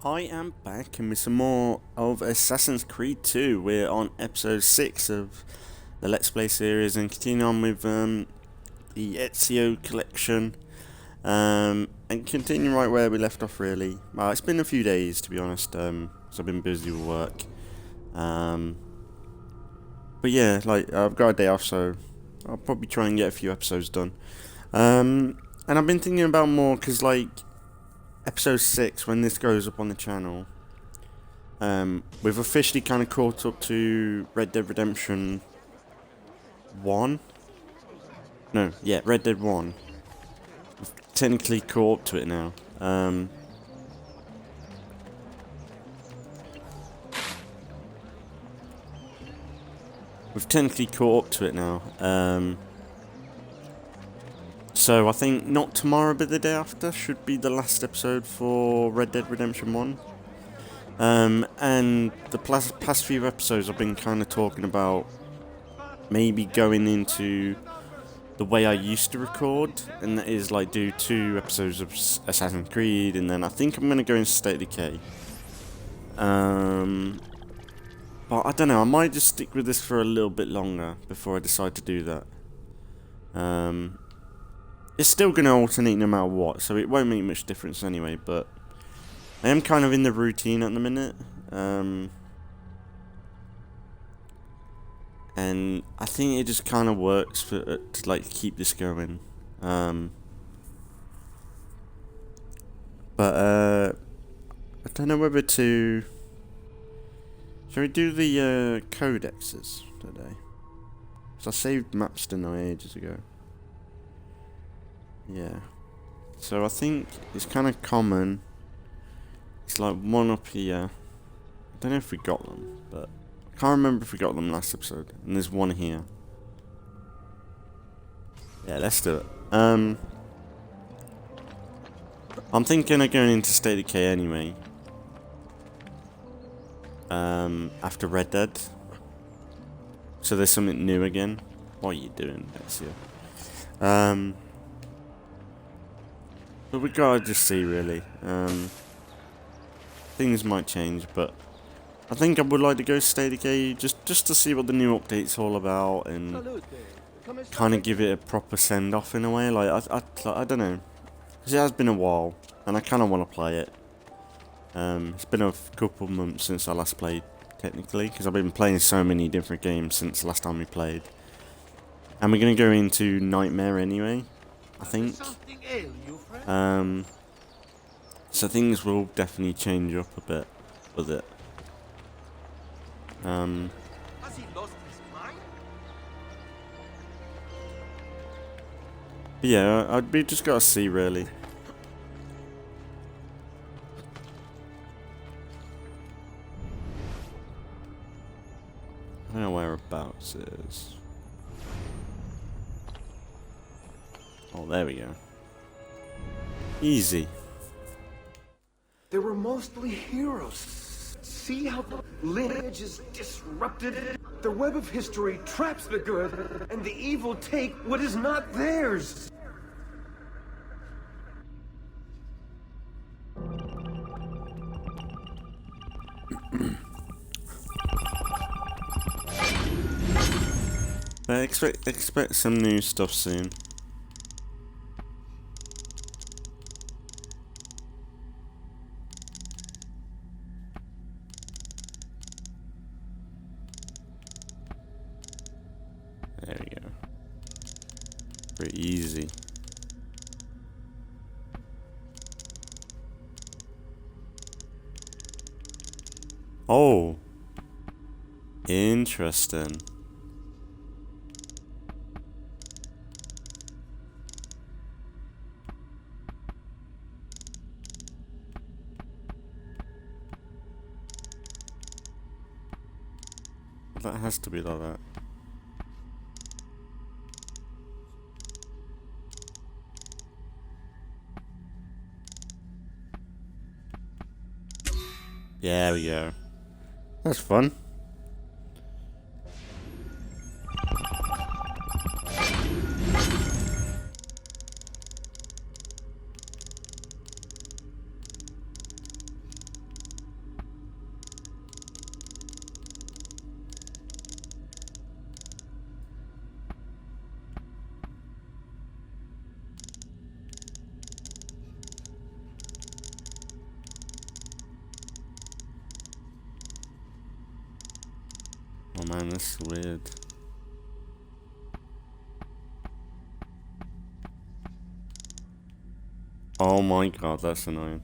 I am back and with some more of Assassin's Creed 2. We're on episode 6 of the Let's Play series and continuing on with the Ezio collection and continuing right where we left off really. Well, it's been a few days to be honest, so I've been busy with work. But yeah, like I've got a day off, so I'll probably try and get a few episodes done. And I've been thinking about more because like Episode-6, when this goes up on the channel, we've officially kind of caught up to Red Dead Redemption 1. No, yeah, Red Dead 1. We've technically caught up to it now. We've technically caught up to it now. So I think not tomorrow but the day after should be the last episode for Red Dead Redemption 1. And the past few episodes I've been kind of talking about maybe going into the way I used to record, and that is like do 2 episodes of Assassin's Creed, and then I think I'm going to go into State of Decay. But I don't know, I might just stick with this for a little bit longer before I decide to do that. It's still going to alternate no matter what, so it won't make much difference anyway, but I am kind of in the routine at the minute, and I think it just kind of works to like keep this going. But I don't know whether to... Shall we do the codexes today? So I saved maps to know ages ago. Yeah. So I think it's kind of common. It's like one up here. I don't know if we got them, but I can't remember if we got them last episode. And there's one here. Yeah, let's do it. I'm thinking of going into State of Decay anyway. After Red Dead. So there's something new again. What are you doing, Ezio? But we gotta just see really. Things might change, but I think I would like to go State of Decay just to see what the new update's all about and kind of give it a proper send off in a way. Like I don't know, 'cause it has been a while and I kind of want to play it. It's been a couple of months since I last played, technically, because I've been playing so many different games since the last time we played. And we're gonna go into Nightmare anyway, I think. So things will definitely change up a bit with it. Has he lost his mind? But yeah, we just gotta see really. I don't know whereabouts it is. Oh, there we go. Easy. They were mostly heroes. See how the lineage is disrupted? The web of history traps the good, and the evil take what is not theirs. But expect some new stuff soon. There we go. Pretty easy. Oh, interesting. That has to be like that. Yeah, there we go. That's fun. man, this is weird. Oh my god, that's annoying.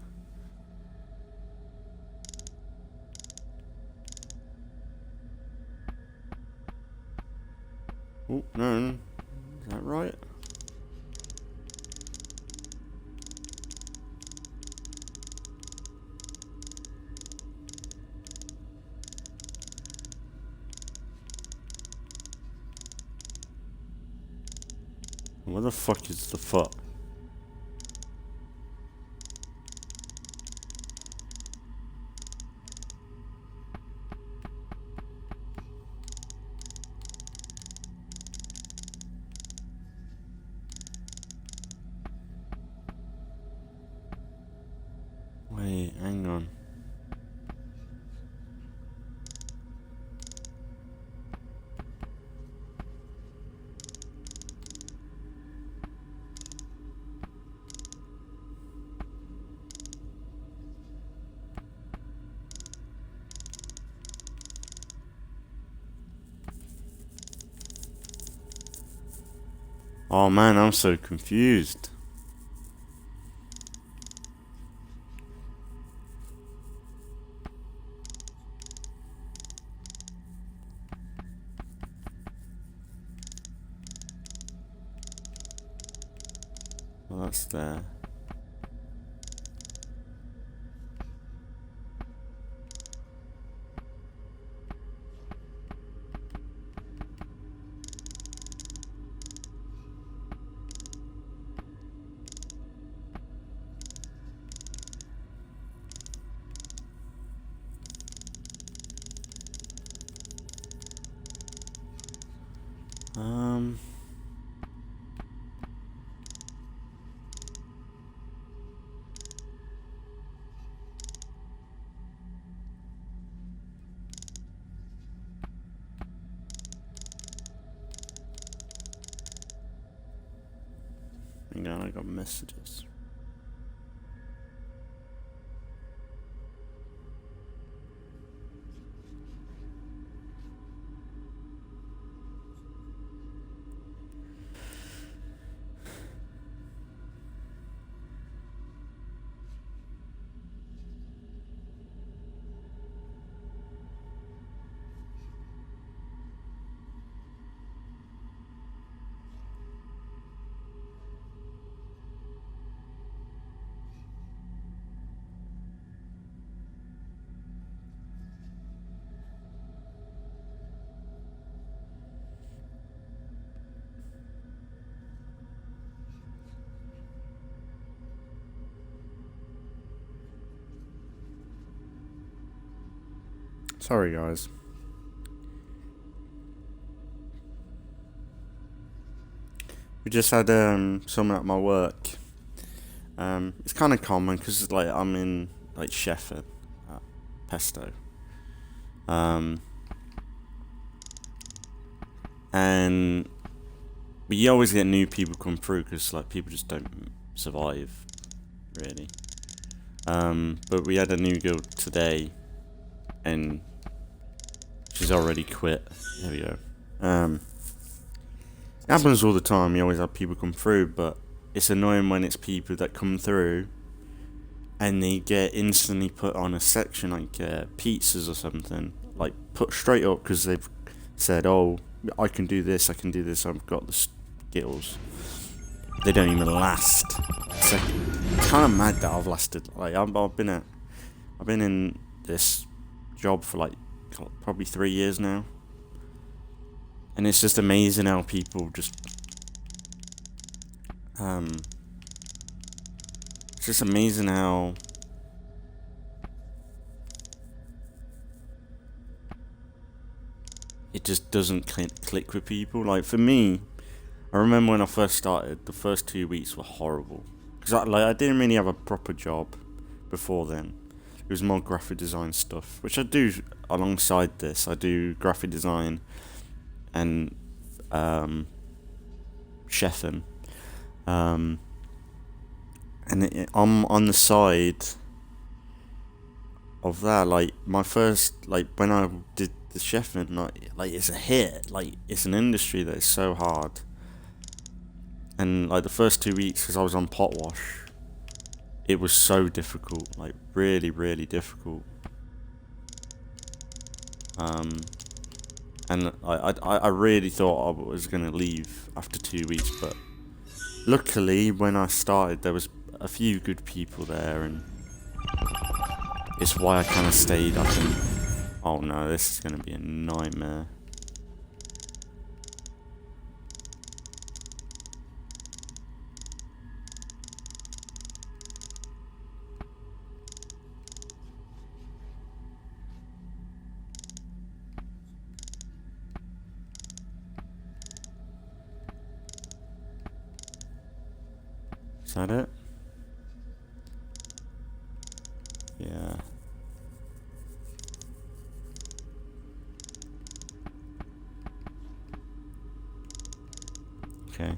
Oh, no. Is that right? Where the fuck is the foot? Wait, hang on. Oh man, I'm so confused. Well, that's there. Hang on, I got messages. Sorry, guys. We just had someone at my work. It's kind of common because like I'm in like Sheffield, Pesto, and but you always get new people come through because like people just don't survive, really. But we had a new girl today, and she's already quit. There we go. It happens all the time. You always have people come through, but it's annoying when it's people that come through and they get instantly put on a section like pizzas or something, like put straight up because they've said, "Oh, I can do this. I've got the skills." They don't even last a second. It's kind of mad that I've lasted. Like I've been in this job for like probably 3 years now, and it's just amazing how people just it's just amazing how it just doesn't click with people. Like for me, I remember when I first started, the first 2 weeks were horrible because I didn't really have a proper job before then. It was more graphic design stuff, which I do alongside this. I do graphic design and chefing. And I'm on the side of that. Like my first, like when I did the chefing, like it's a hit. Like, it's an industry that is so hard. And like the first 2 weeks, because I was on pot wash, it was so difficult, like really, really difficult. And I really thought I was gonna leave after 2 weeks, but luckily when I started, there was a few good people there, and it's why I kind of stayed. I think. Oh no, this is gonna be a nightmare. Is that it? Yeah. Okay.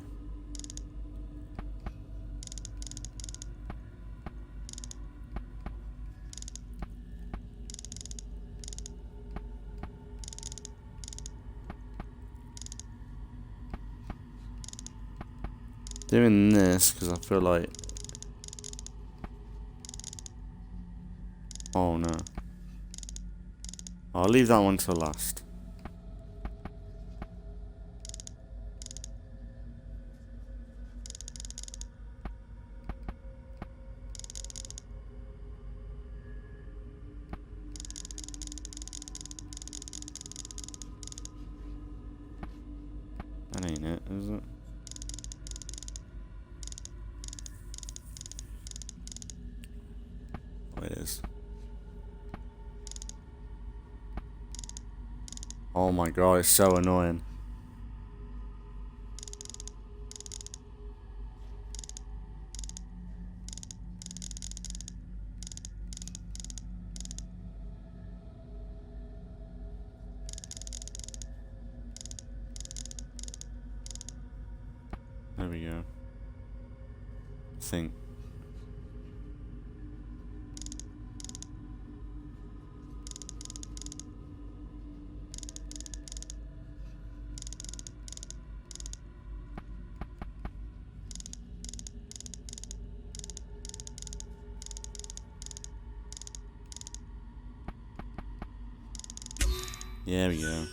Doing this because I feel like... Oh no. I'll leave that one till last. That ain't it, is it? Oh, it is. Oh my god, it's so annoying. There we go. I think. There we go.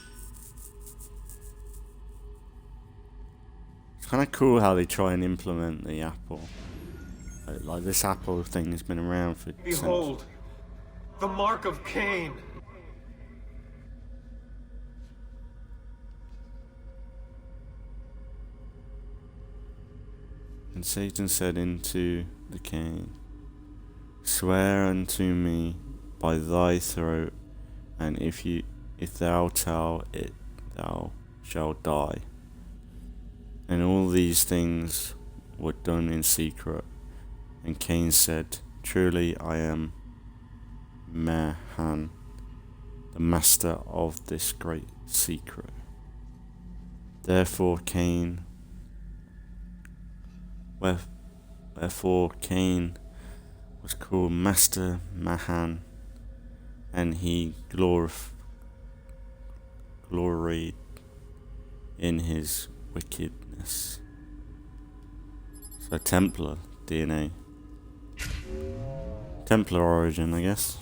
It's kind of cool how they try and implement the apple. Like this apple thing has been around for... Behold, the mark of Cain. And Satan said unto the king, swear unto me by thy throat, and if thou tell it, thou shalt die. And all these things were done in secret. And Cain said, truly I am Mahan, the master of this great secret. Wherefore Cain was called Master Mahan, and he gloried in his wickedness. So Templar DNA. Templar origin, I guess.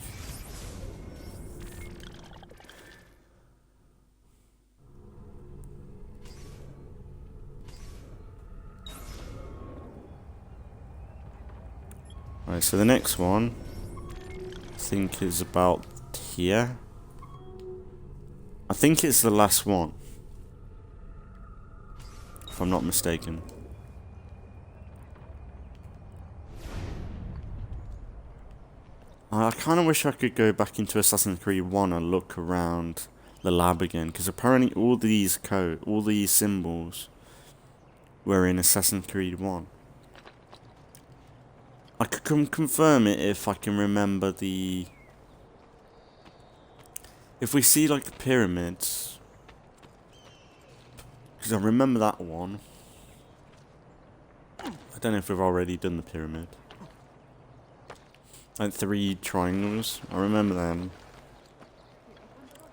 Right, so the next one I think is about here. I think it's the last one, if I'm not mistaken. I kind of wish I could go back into Assassin's Creed 1 and look around the lab again, because apparently all these symbols were in Assassin's Creed 1. I could confirm it if I can remember the... If we see like the pyramids, because I remember that one. I don't know if we've already done the pyramid. Like 3 triangles, I remember them.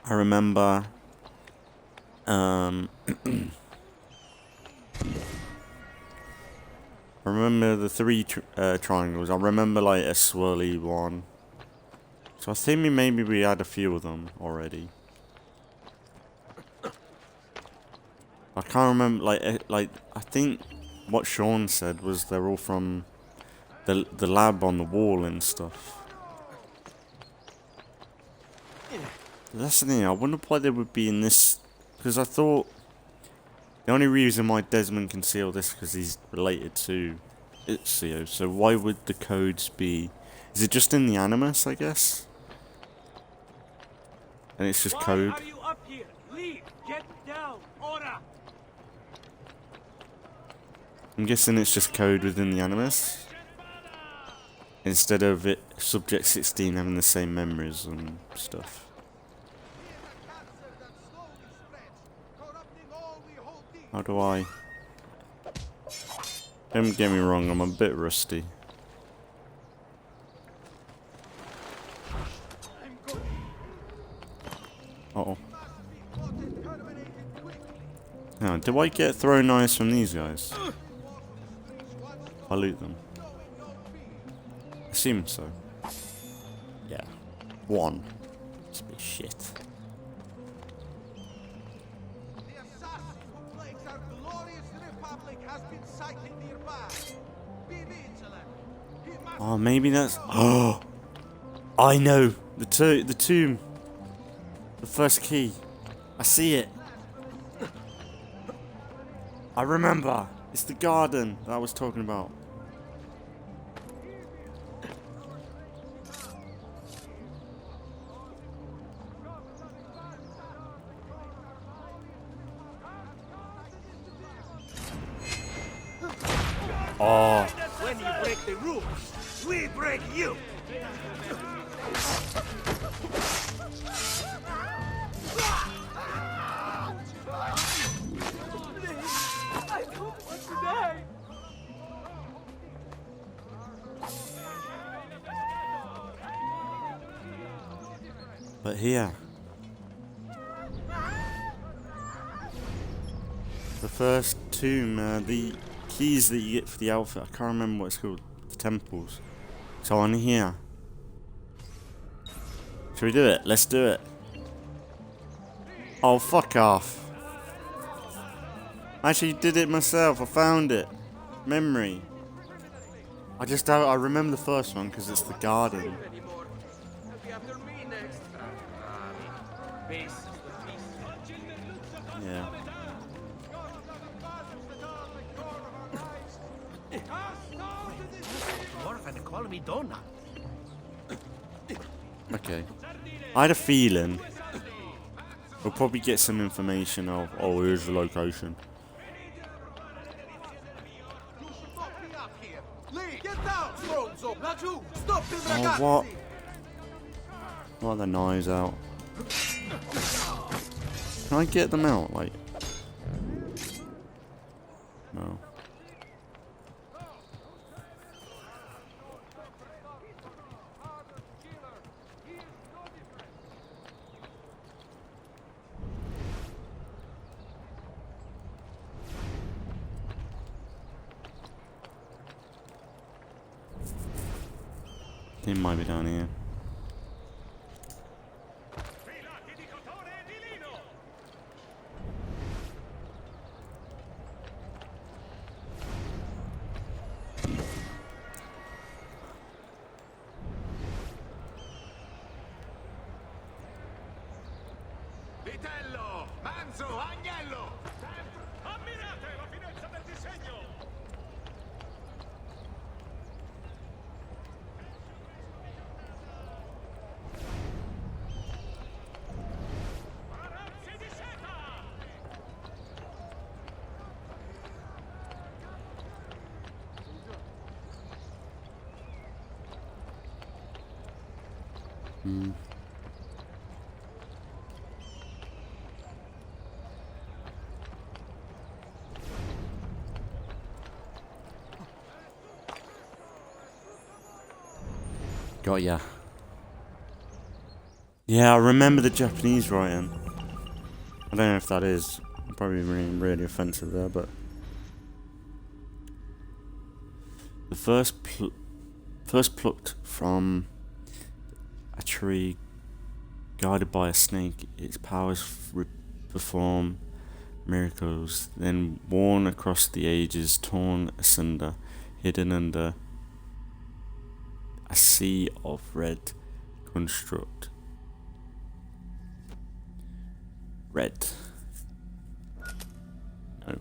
I I remember I remember the three triangles. I remember like a swirly one. So I think maybe we had a few of them already. I can't remember like I think what Sean said was they're all from the lab on the wall and stuff. That's the thing, I wonder why they would be in this, because I thought the only reason why Desmond can see all this because he's related to Ezio, so why would the codes be, is it just in the Animus, I guess? And it's just code? Why are you up here? Leave! Get down! Ora! I'm guessing it's just code within the Animus, instead of it Subject 16 having the same memories and stuff. How do I... Don't get me wrong, I'm a bit rusty. Uh-oh. Now, do I get throwing knives from these guys? I loot them. Assume so. Yeah. One. It's a bit shit. Oh, maybe that's... Oh! I know! The tomb! The first key. I see it. I remember! It's the garden that I was talking about. Oh. When you break the rules, we break you! I don't want to die! But here. The first tomb, the keys that you get for the outfit, I can't remember what it's called. The temples. So on here. Should we do it? Let's do it. Oh, fuck off. I actually did it myself. I found it. Memory. I remember the first one because it's the garden. Yeah. Okay. I had a feeling we'll probably get some information of, oh, here's the location. Oh, what? What are the knives out? Can I get them out? Like, no. It might be down here. Vitello! Manzo! Agnello! Ammirate la finezza del disegno! Arazzi di seta! Got ya. Yeah, I remember the Japanese writing. I don't know if that is probably really offensive there, but the first plucked from a tree, guided by a snake, its powers perform miracles, then worn across the ages, torn asunder, hidden under a sea of red construct. Red. No.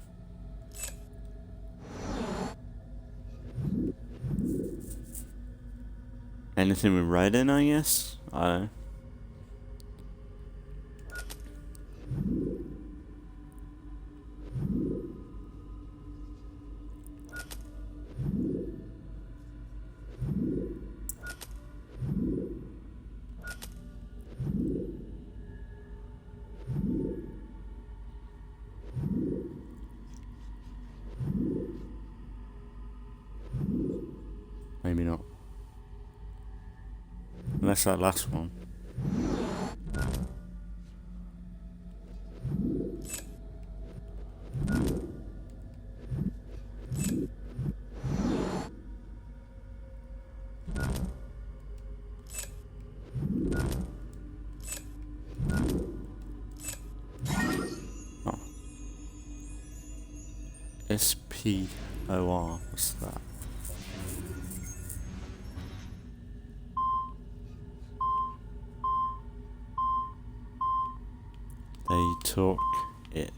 Anything with red in, I guess? I don't know. Maybe not. Unless that last one. Oh. SPOR, what's that? They took it.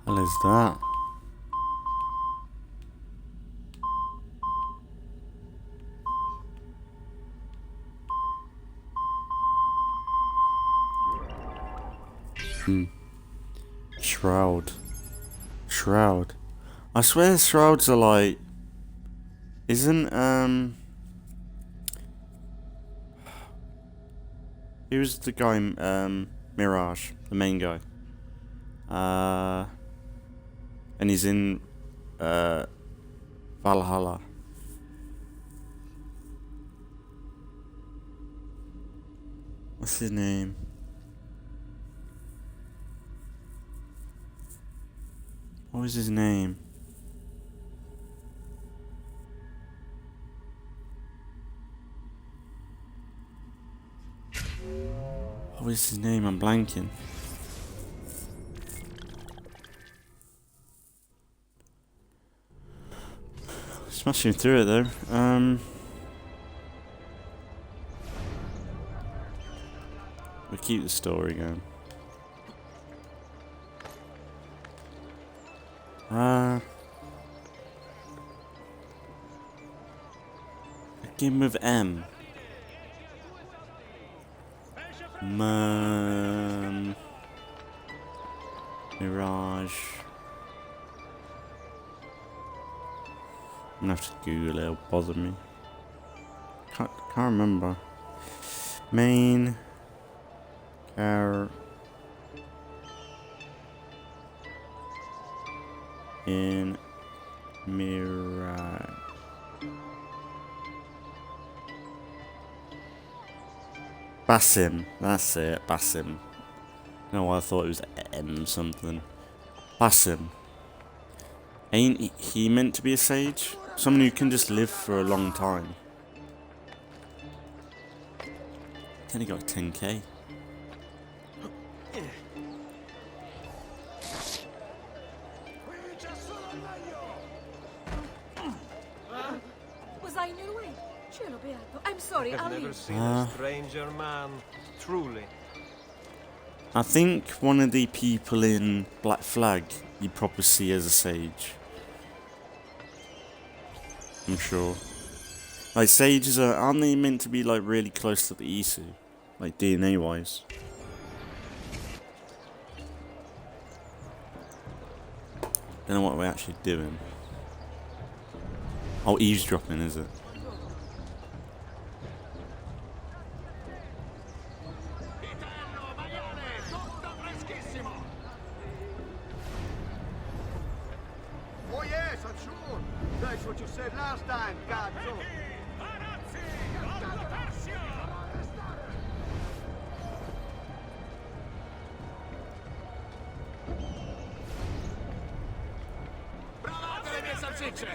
What is that? Shroud. Shroud. I swear shrouds are like... Isn't, who's the guy, Mirage, the main guy? And he's in, Valhalla. What's his name? What was his name? What was his name? I'm blanking. Smashing through it though. We'll keep the story going. Begin with M. Mirage. I'm gonna have to Google it, it'll bother me. Can't remember. Main in Mirage. Basim, that's it, Basim. No, I thought it was M something. Basim. Ain't he meant to be a sage? Someone who can just live for a long time. He's only got 10k. Was I in your way? Cielo beato. I'm sorry, I've I'll never leave. seen a stranger man, truly. I think one of the people in Black Flag you probably see as a sage. I'm sure. Like sages aren't they meant to be like really close to the Isu? like DNA wise. Don't know what we're actually doing. Oh, eavesdropping, is it? Vitello, maiale, tutto freschissimo. Oh yes, I'm sure. That's what you said last time, cazzo. Bravate le mie salsicce!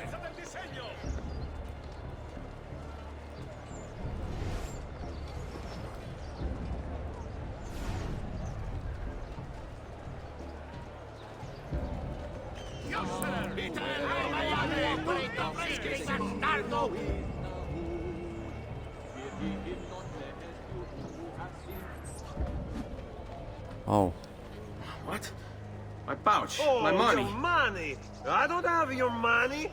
Vitello, maiale, tutto freschissimo, tardo! Oh. What? My pouch. Oh, my money. your money! I don't have your money!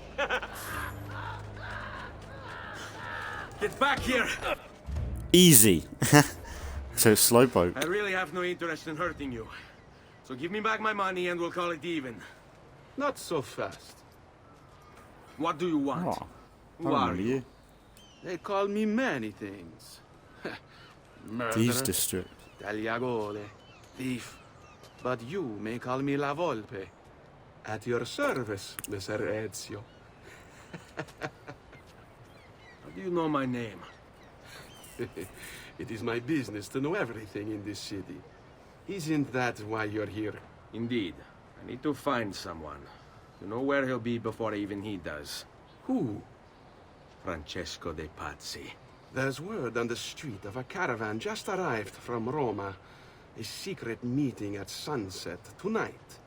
Get back here! Easy. So slowpoke. I really have no interest in hurting you. So give me back my money and we'll call it even. Not so fast. What do you want? Oh, I Who are remember you? you. They call me many things. Thieves District. tagliagole, thief. But you may call me La Volpe. At your service, Mr. Ezio. How do you know my name? It is my business to know everything in this city. Isn't that why you're here? Indeed. I need to find someone. To know where he'll be before even he does. Who? Francesco de Pazzi. There's word on the street of a caravan just arrived from Roma. A secret meeting at sunset tonight.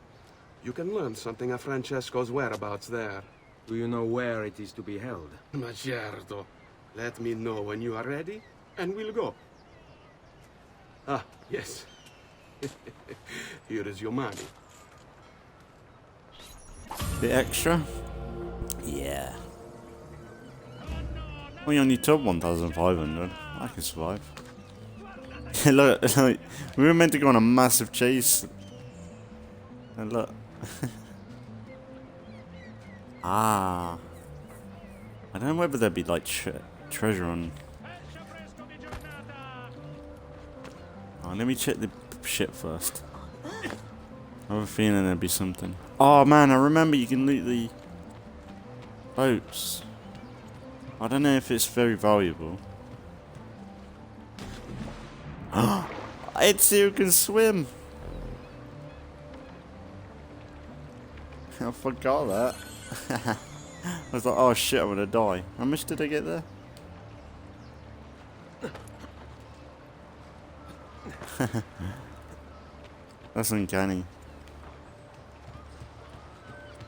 You can learn something of Francesco's whereabouts there. Do you know where it is to be held? Ma certo. Let me know when you are ready, and we'll go. Ah, yes. Here is your money. Bit extra? Yeah. Well, you only took 1,500. I can survive. Look, look, we were meant to go on a massive chase. And look. Ah. I don't know whether there'd be like treasure on. Oh, let me check the ship first. I have a feeling there'd be something. Oh man, I remember you can loot the boats. I don't know if it's very valuable. Ezio can swim. I forgot that. I was like, oh shit, I'm gonna die. How much did I get there? That's uncanny.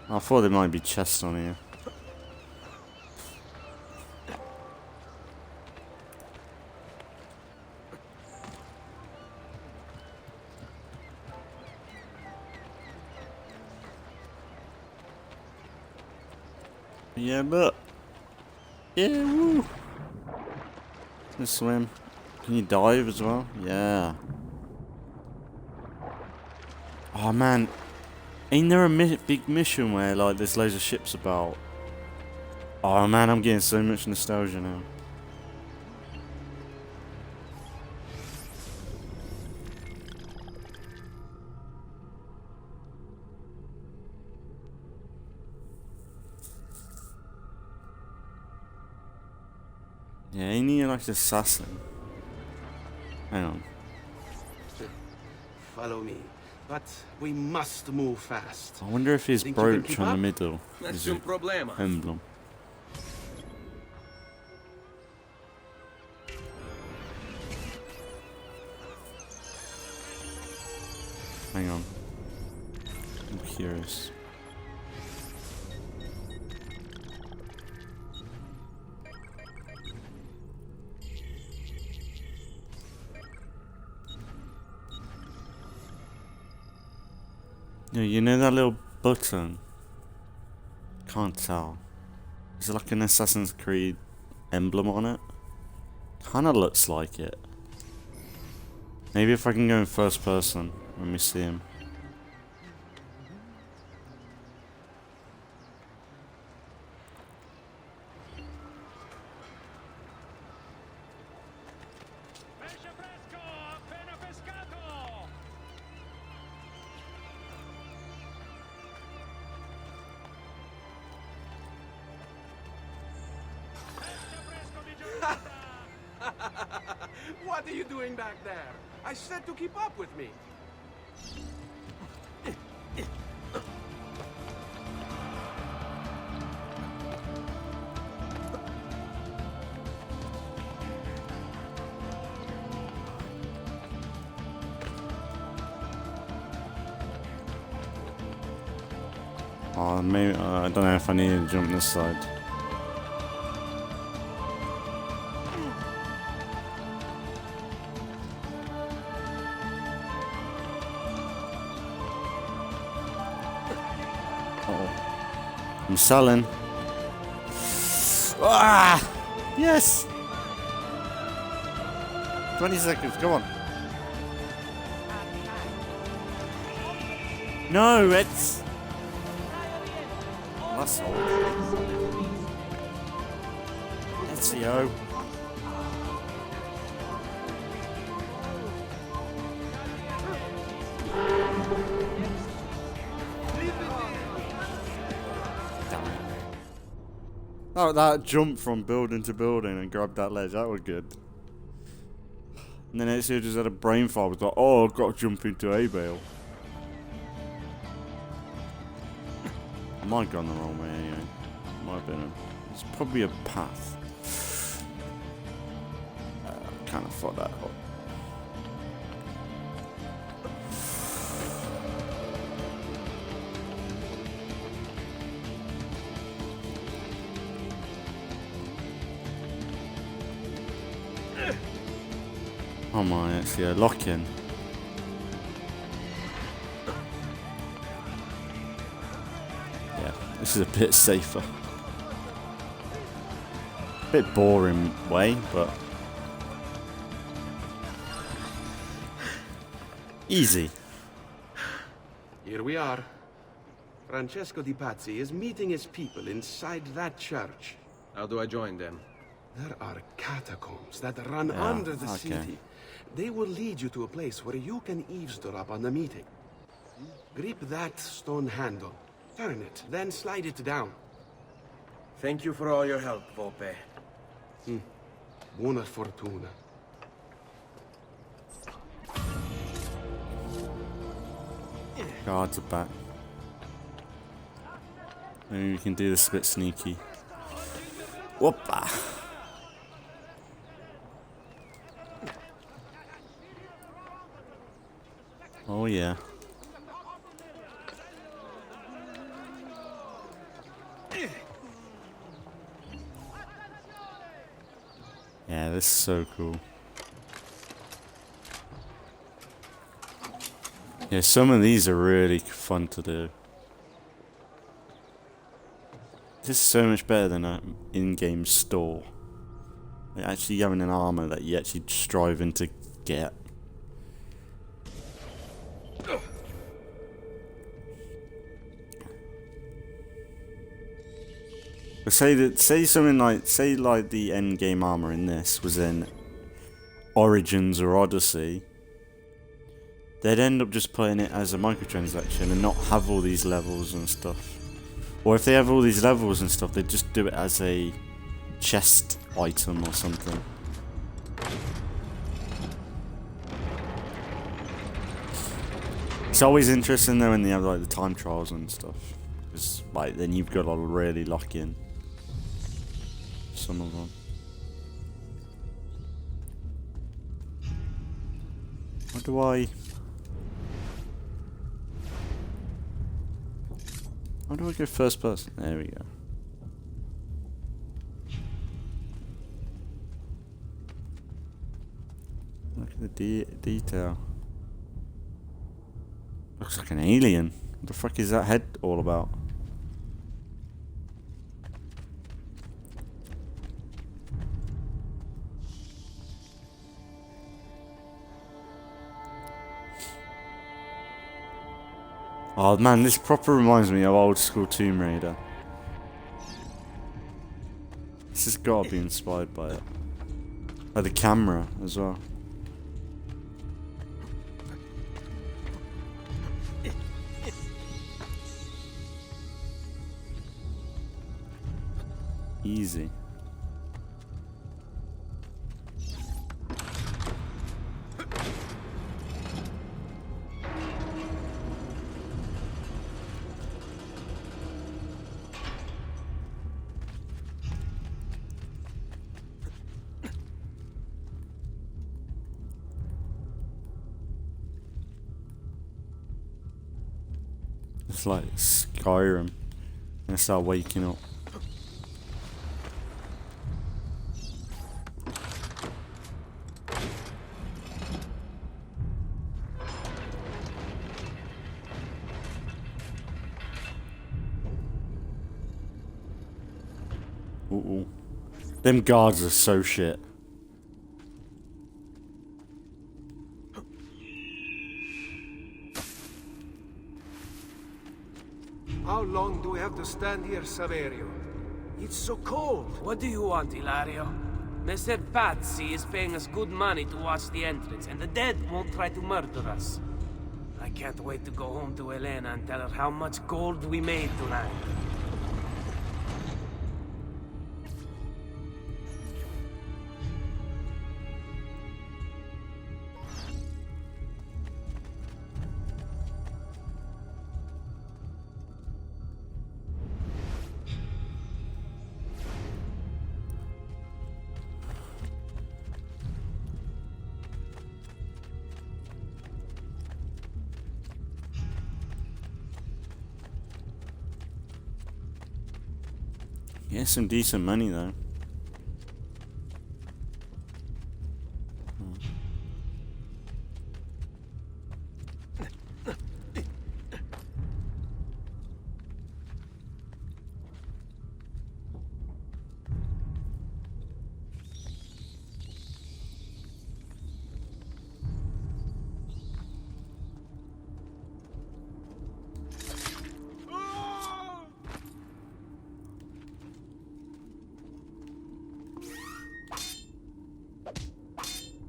I thought there might be chests on here. Yeah, but yeah, woo. Let's swim. Can you dive as well? Yeah. Oh man, ain't there a big mission where like there's loads of ships about? Oh man, I'm getting so much nostalgia now. Yeah, ain't he like an assassin? Hang on. Follow me. But we must move fast. I wonder if his Think you can brooch keep on the up? middle That's is un an problema. emblem. Hang on. I'm curious. Yeah, you know that little button? Can't tell. Is it like an Assassin's Creed emblem on it? Kinda looks like it. Maybe if I can go in first person. Let me see him. What are you doing back there? I said to keep up with me. Oh, maybe I don't know if I need to jump this side. I'm selling. Ah! Yes! 20 seconds, come on. No, it's... Muscle. Ezio. Oh, that jump from building to building and grabbed that ledge, that was good. And then Ezio just had a brain fart, was like, oh, I've got to jump into a bale. I might have gone the wrong way anyway. Might have been it's probably a path. Kind of thought that up. Oh my, actually, lock in. Yeah, this is a bit safer. Bit boring way, but easy. Here we are. Francesco Di Pazzi is meeting his people inside that church. How do I join them? There are catacombs that run under the city. They will lead you to a place where you can eavesdrop on the meeting. Grip that stone handle. Turn it, then slide it down. Thank you for all your help, Volpe. Buona fortuna. Guards are back. Maybe we can do this a bit sneaky. Whoopa! Oh yeah. Yeah, this is so cool. Yeah, some of these are really fun to do. This is so much better than an in-game store. Like actually having an armor that you actually striving to get. But say something like, say like the end game armor in this was in Origins or Odyssey, they'd end up just putting it as a microtransaction and not have all these levels and stuff. Or if they have all these levels and stuff, they'd just do it as a chest item or something. It's always interesting though when they have like the time trials and stuff, because like then you've got to really lock in some of them. How do I go first person? There we go. Look at the detail. Looks like an alien. What the fuck is that head all about? Oh man, this proper reminds me of old school Tomb Raider. This has got to be inspired by it. By the camera as well. Easy. It's like Skyrim. I start waking up. Ooh. Them guards are so shit. How long do we have to stand here, Saverio? It's so cold. What do you want, Ilario? Messer Pazzi is paying us good money to watch the entrance, and the dead won't try to murder us. I can't wait to go home to Elena and tell her how much gold we made tonight. Yeah, some decent money though.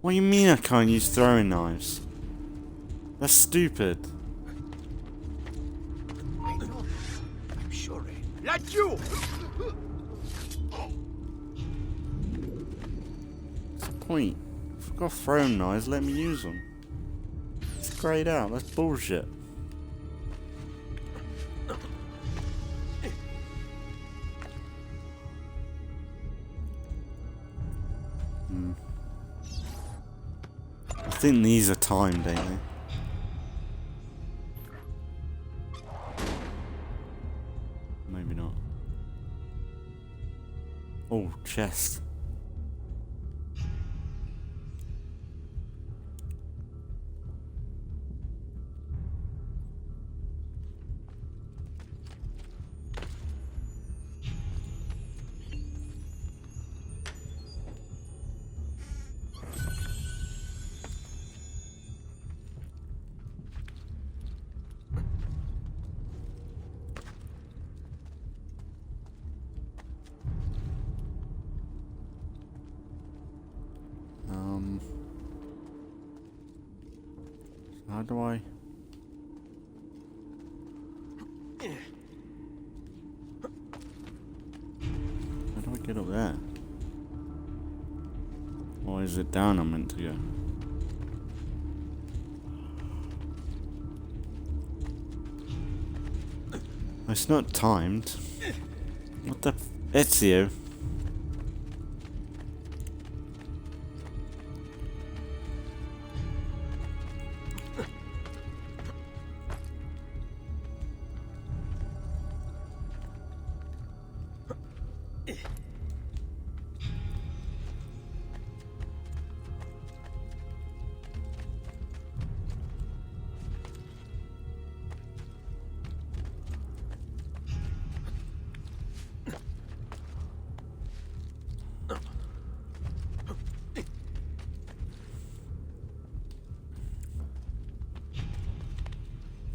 What do you mean I can't use throwing knives? That's stupid. I know. I'm sure. Let you! What's the point? If I've got throwing knives, let me use them. It's grayed out, that's bullshit. I think these are timed, ain't they? Maybe not. Oh, chest. How do I? How do I get up there? Or is it down I'm meant to go? It's not timed. What the Ezio?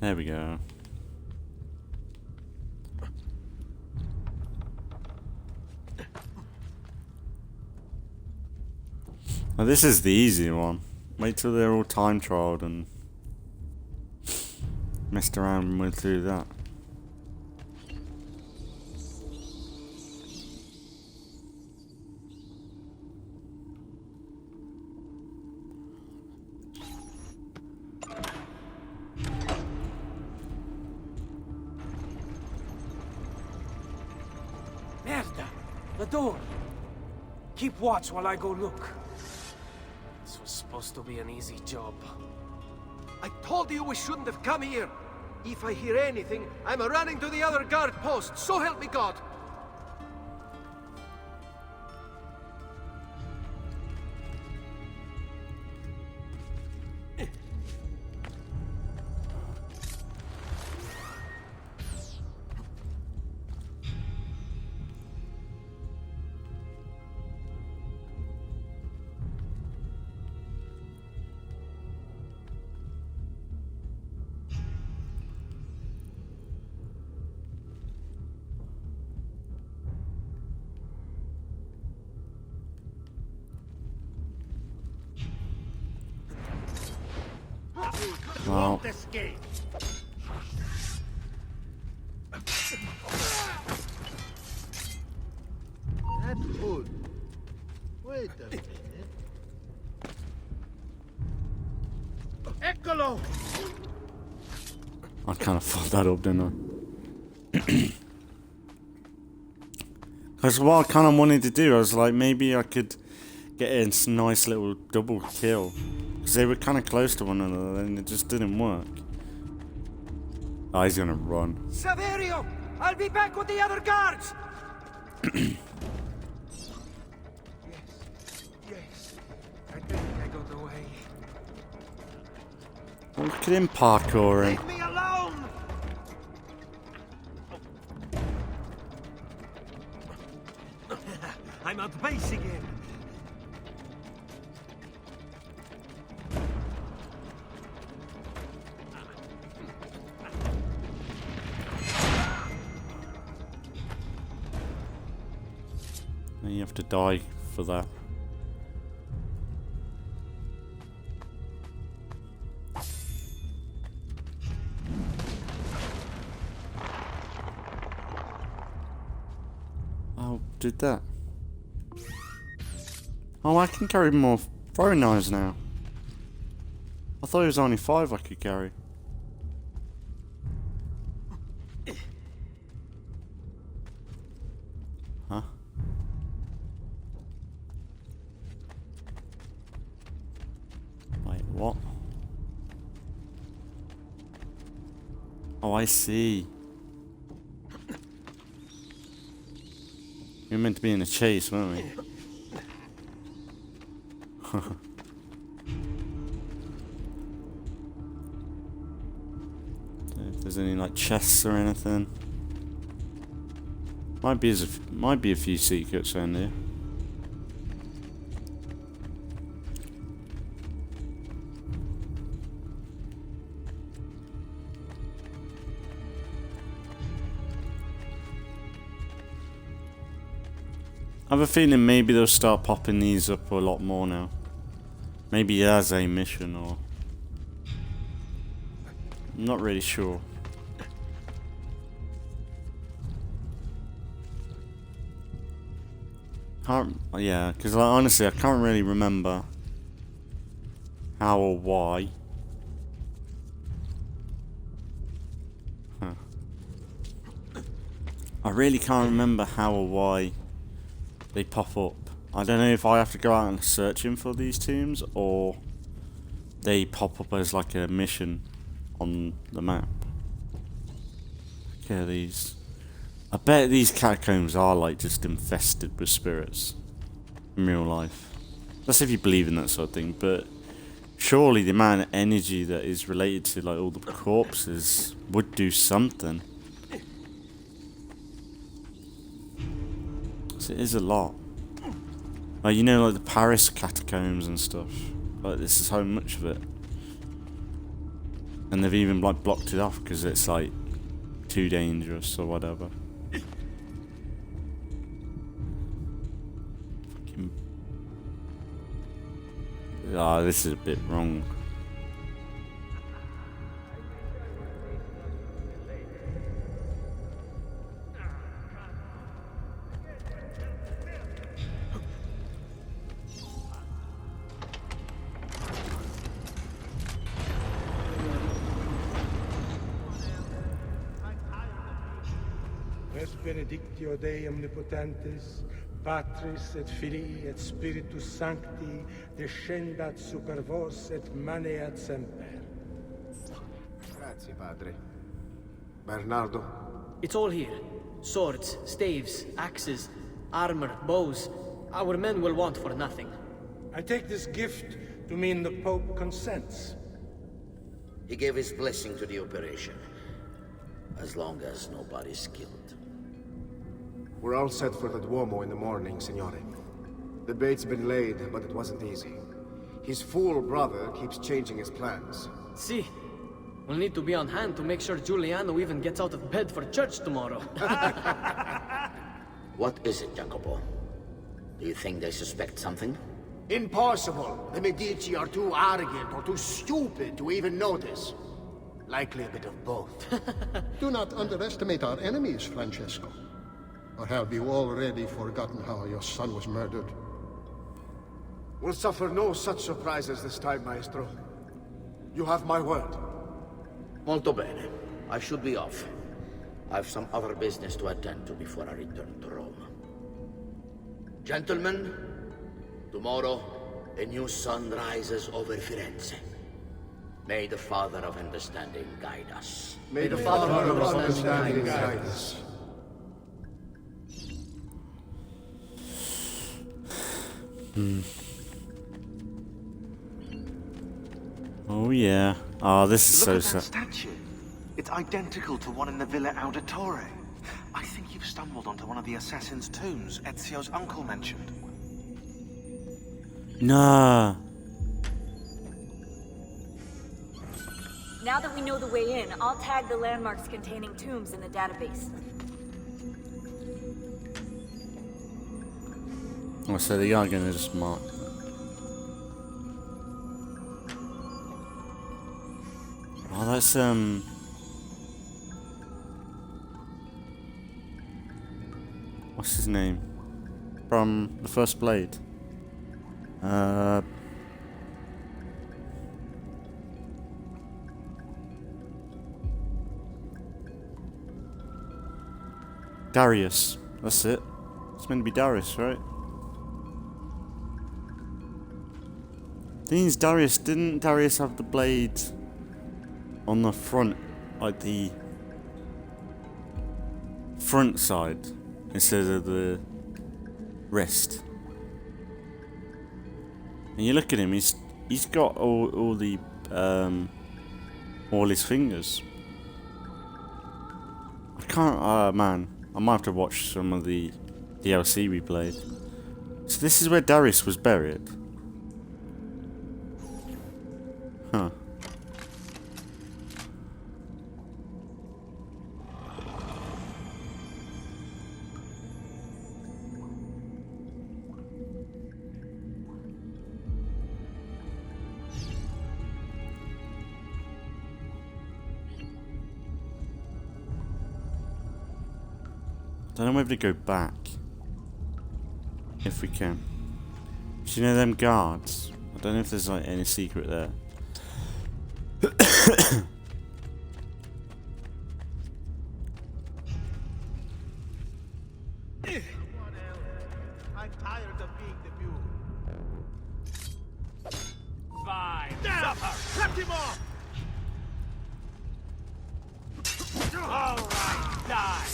There we go. Oh, this is the easy one. Wait till they're all time trialed and messed around and went through that. Merda! The door! Keep watch while I go look. This was supposed to be an easy job. I told you we shouldn't have come here. If I hear anything, I'm running to the other guard post. So help me God. Wow. Escape. That's good. Wait a minute. Eccolo! I kind of fucked that up, didn't I? Because what I kind of wanted to do, I was like, maybe I could get a nice little double kill. Because they were kind of close to one another and it just didn't work. Oh, he's gonna run. Saverio! I'll be back with the other guards! Yes. I think I got away. Oh, look at him parkouring. Leave me alone! I'm at base again. And you have to die for that. Oh, did that. Oh, I can carry more throwing knives now. I thought it was only 5 I could carry. Huh? Wait, what? Oh, I see. We were meant to be in a chase, weren't we? If there's any like chests or anything, might be a few secrets around here. I have a feeling maybe they'll start popping these up a lot more now. Maybe as a mission, or I'm not really sure. Yeah, because like, honestly, I can't really remember how or why. Huh. I really can't remember how or why they pop up. I don't know if I have to go out and search him for these tombs, or they pop up as like a mission on the map. Look at these. I bet these catacombs are like just infested with spirits in real life. That's if you believe in that sort of thing, but surely the amount of energy that is related to like all the corpses would do something. So it is a lot. Like, you know, like the Paris catacombs and stuff. Like, this is so much of it. And they've even like blocked it off because it's like too dangerous or whatever. Fucking this is a bit wrong. Res benedictio Dei omnipotentis, Patris et Filii et Spiritus Sancti, descendat super vos et maneat semper. Grazie, padre. Bernardo? It's all here. Swords, staves, axes, armor, bows. Our men will want for nothing. I take this gift to mean the Pope consents. He gave his blessing to the operation. As long as nobody's killed. We're all set for the Duomo in the morning, Signore. The bait's been laid, but it wasn't easy. His fool brother keeps changing his plans. See, we'll need to be on hand to make sure Giuliano even gets out of bed for church tomorrow. What is it, Jacopo? Do you think they suspect something? Impossible. The Medici are too arrogant or too stupid to even notice. Likely a bit of both. Do not underestimate our enemies, Francesco. Or have you already forgotten how your son was murdered? We'll suffer no such surprises this time, Maestro. You have my word. Molto bene. I should be off. I've some other business to attend to before I return to Rome. Gentlemen, tomorrow, a new sun rises over Firenze. May the Father of Understanding guide us. May the Father of Understanding guide us. Oh yeah. Oh, this is so Look at that sad. statue. It's identical to one in the Villa Auditore. I think you've stumbled onto one of the assassin's tombs Ezio's uncle mentioned. Nah. Now that we know the way in, I'll tag the landmarks containing tombs in the database. Oh, so they are gonna just mark. Oh, that's what's his name? From the first Blade. Darius. That's it. It's meant to be Darius, right? Thing is, didn't Darius have the blade on the front, like the front side, instead of the wrist? And you look at him, he's got all his fingers. I can't, man, I might have to watch some of the DLC we played. So this is where Darius was buried. Huh. I don't know whether to go back. If we can. Do you know them guards? I don't know if there's like any secret there. I'm tired of being the mule. Fine. Cut him off! All right, die.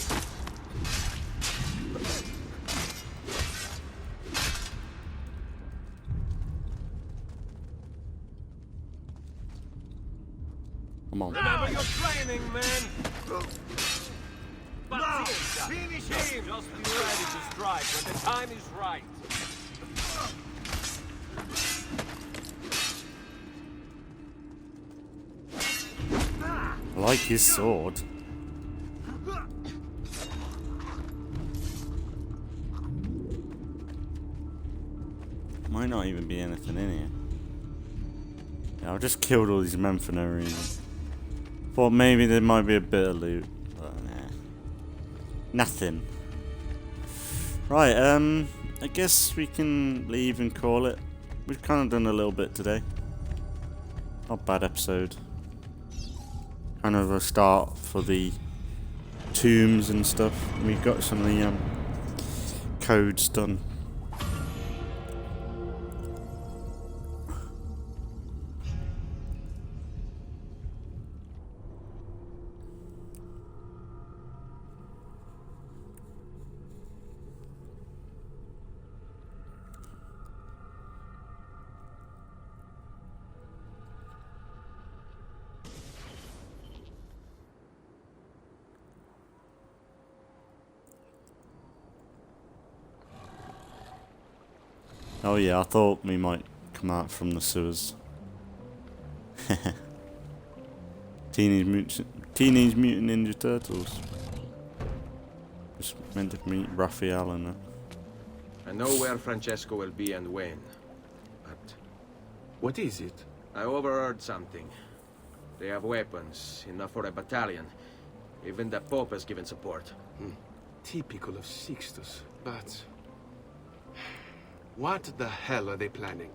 Come on. Remember your training, man. Now, finish him! Just be ready to strike when the time is right. I like his sword. Might not even be anything in here. Yeah, I've just killed all these men for no reason. Thought maybe there might be a bit of loot, but nah. Nothing. Right, I guess we can leave and call it. We've kind of done a little bit today. Not bad episode. Kind of a start for the tombs and stuff. We got some of the codes done. Oh yeah, I thought we might come out from the sewers. Teenage Mutant Ninja Turtles. Just meant to meet Raphael and that. I know where Francesco will be and when. But what is it? I overheard something. They have weapons, enough for a battalion. Even the Pope has given support. Typical of Sixtus, but... what the hell are they planning?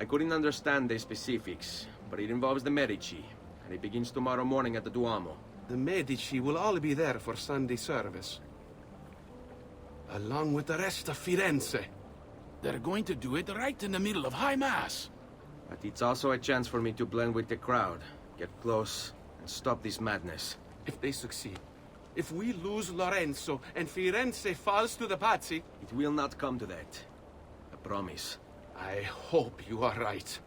I couldn't understand the specifics, but it involves the Medici, and it begins tomorrow morning at the Duomo. The Medici will all be there for Sunday service. Along with the rest of Firenze. They're going to do it right in the middle of High Mass. But it's also a chance for me to blend with the crowd, get close, and stop this madness. If they succeed, if we lose Lorenzo and Firenze falls to the Pazzi... It will not come to that. I promise. I hope you are right.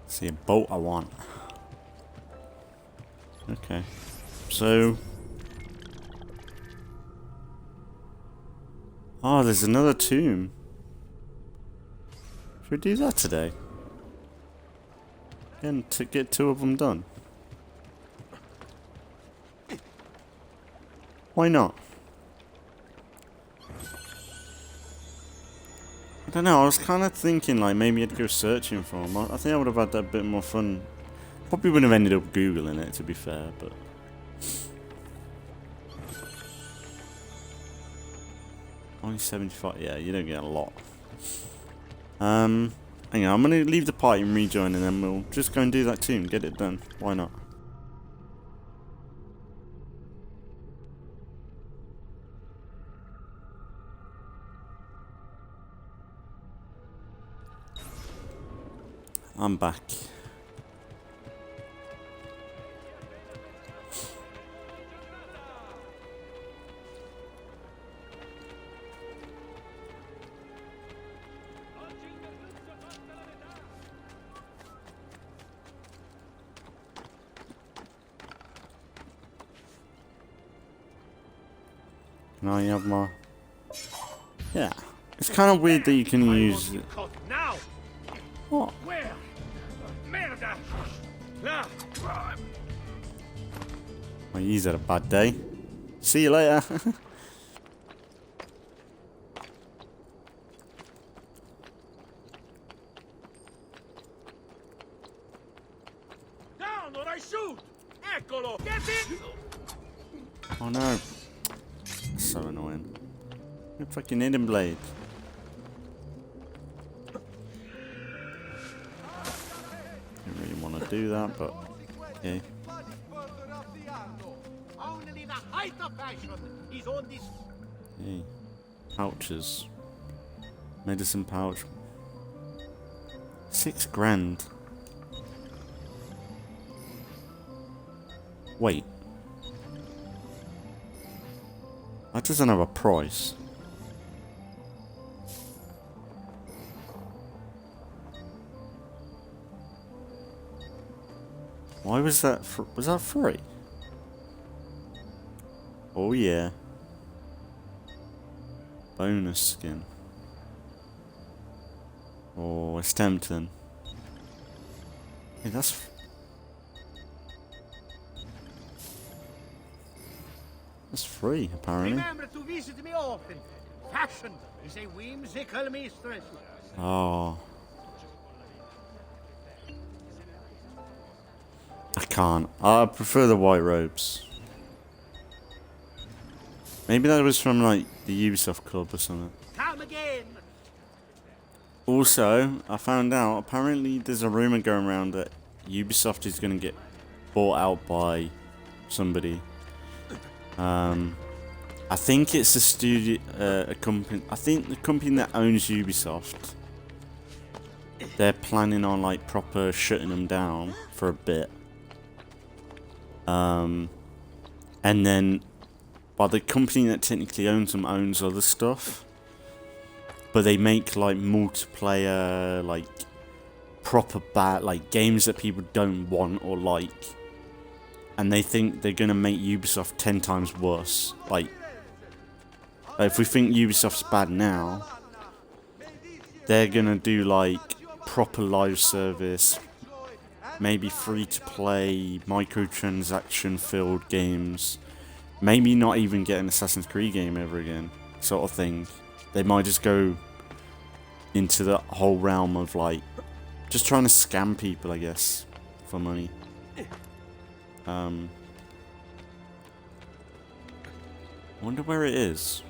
See a boat I want. Okay. So... oh, there's another tomb. Should we do that today? And to get 2 of them done. Why not? I don't know, I was kind of thinking like maybe I'd go searching for them. I think I would have had that bit more fun. Probably wouldn't have ended up Googling it, to be fair, but... only 75, yeah, you don't get a lot. Hang on, I'm going to leave the party and rejoin and then we'll just go and do that tomb, get it done. Why not? I'm back. Now you have my... yeah. It's kind of weird that you can use... now. What? Where? Merda! Oh, he's had a bad day. See you later. Down or I shoot! Eccolo! Get in! Oh no. That's so annoying. You fucking hidden blade. Didn't really want to do that, but okay. Only the height of fashion is on this. Hey. Pouches. Medicine pouch. 6 grand. Wait. That doesn't have a price. Why was that? Was that free? Oh yeah. Bonus skin. Oh, it's tempting. Hey, that's... That's free, apparently. Remember to visit me often. Fashion is a whimsical mistress. Oh. I can't. I prefer the white robes. Maybe that was from, like, the Ubisoft Club or something. Come again. Also, I found out, apparently there's a rumor going around that Ubisoft is going to get bought out by somebody. I think it's a studio, a company. I think the company that owns Ubisoft. They're planning on like proper shutting them down for a bit. And then, well, the company that technically owns them owns other stuff. But they make like multiplayer, like proper bad, like games that people don't want or like. And they think they're gonna make Ubisoft 10 times worse. Like if we think Ubisoft's bad now, they're gonna do like proper live service, maybe free to play, microtransaction filled games, maybe not even get an Assassin's Creed game ever again, sort of thing. They might just go into the whole realm of like just trying to scam people, I guess, for money. I wonder where it is.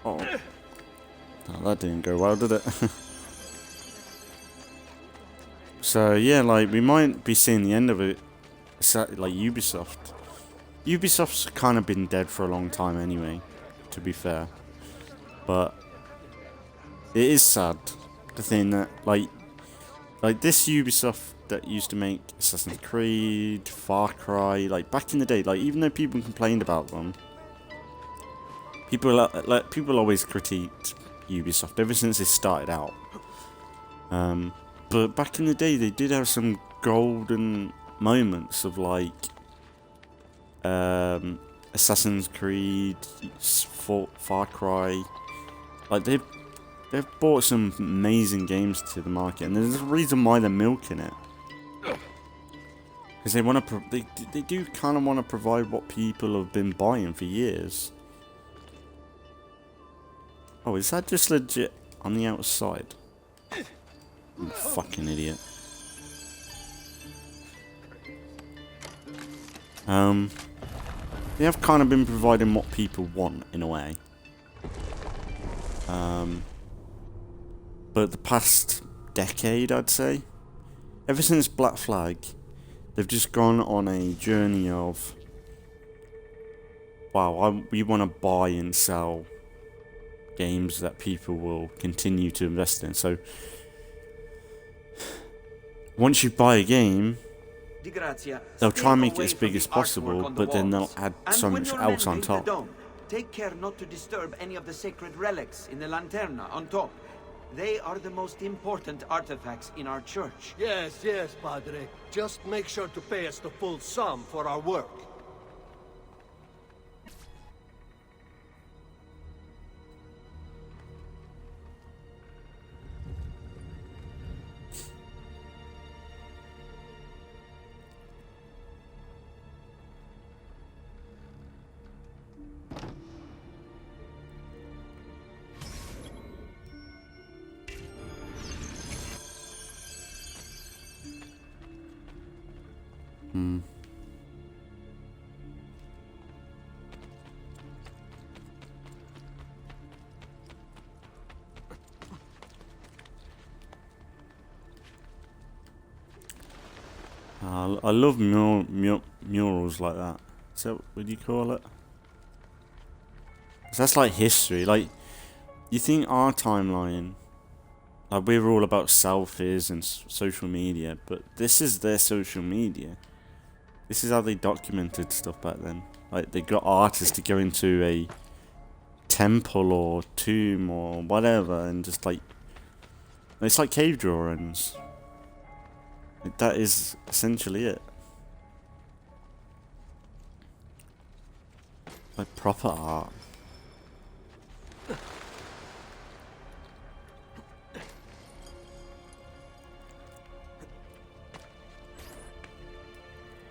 Oh, that didn't go well, did it? So yeah, like we might be seeing the end of it. Like Ubisoft. Ubisoft's kind of been dead for a long time anyway, to be fair. But it is sad to think that like this Ubisoft that used to make Assassin's Creed, Far Cry, like back in the day, like even though people complained about them, people always critiqued Ubisoft ever since they started out. But back in the day, they did have some golden moments of like Assassin's Creed, Far Cry. Like they've brought some amazing games to the market, and there's a reason why they're milking it. Because they want to, they do kind of want to provide what people have been buying for years. Oh, is that just legit on the outside? You fucking idiot. They have kind of been providing what people want in a way. But the past decade, I'd say, ever since Black Flag, they've just gone on a journey of, wow, we want to buy and sell games that people will continue to invest in. So once you buy a game, they'll try and make it as big as possible, but then they'll add so much else on top. Take care not to disturb any of the sacred relics in the lanterna on top. They are the most important artifacts in our church. Yes, yes, Padre. Just make sure to pay us the full sum for our work. I love murals like that. Is that what you call it? 'Cause that's like history. Like, you think our timeline, like we're all about selfies and social media, but this is their social media. This is how they documented stuff back then. Like, they got artists to go into a temple or tomb or whatever and just like, it's like cave drawings. Like, that is essentially it. Like proper art.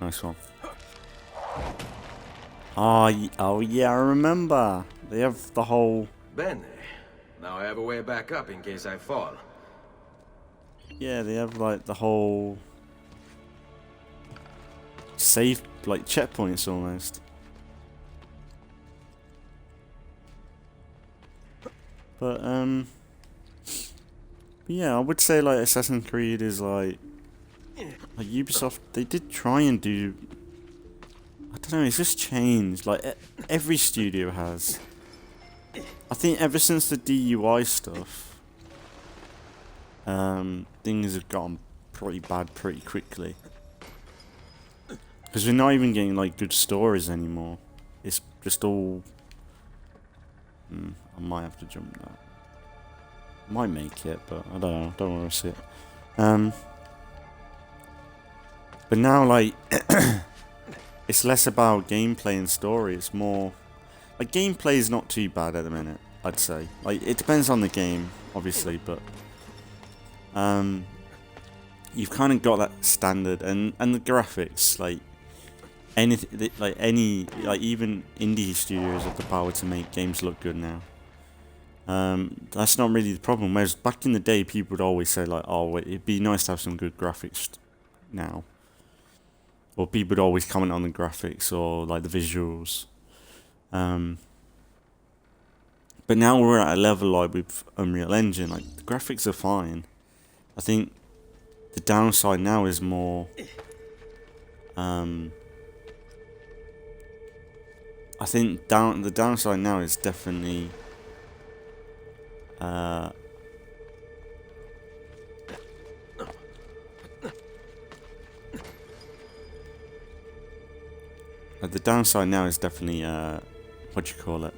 Nice one. Oh yeah, I remember. They have the whole... Bene. Now I have a way back up in case I fall. Yeah, they have like the whole... save, like checkpoints almost. But yeah, I would say like Assassin's Creed is like Ubisoft, they did try and do, I don't know, it's just changed, like every studio has. I think ever since the DUI stuff, things have gotten pretty bad pretty quickly. Because we're not even getting like good stories anymore. It's just all... I might have to jump that. Might make it, but I don't know. Don't want to risk it. But now, like, it's less about gameplay and story. It's more like gameplay is not too bad at the minute, I'd say. Like, it depends on the game, obviously, but you've kind of got that standard, and the graphics, like anything, like even indie studios have the power to make games look good now. That's not really the problem. Whereas back in the day, people would always say like, "Oh, it'd be nice to have some good graphics now," or people would always comment on the graphics or like the visuals. But now we're at a level like with Unreal Engine, like the graphics are fine. I think the downside now is more. I think the downside now is definitely. The downside now is definitely what do you call it?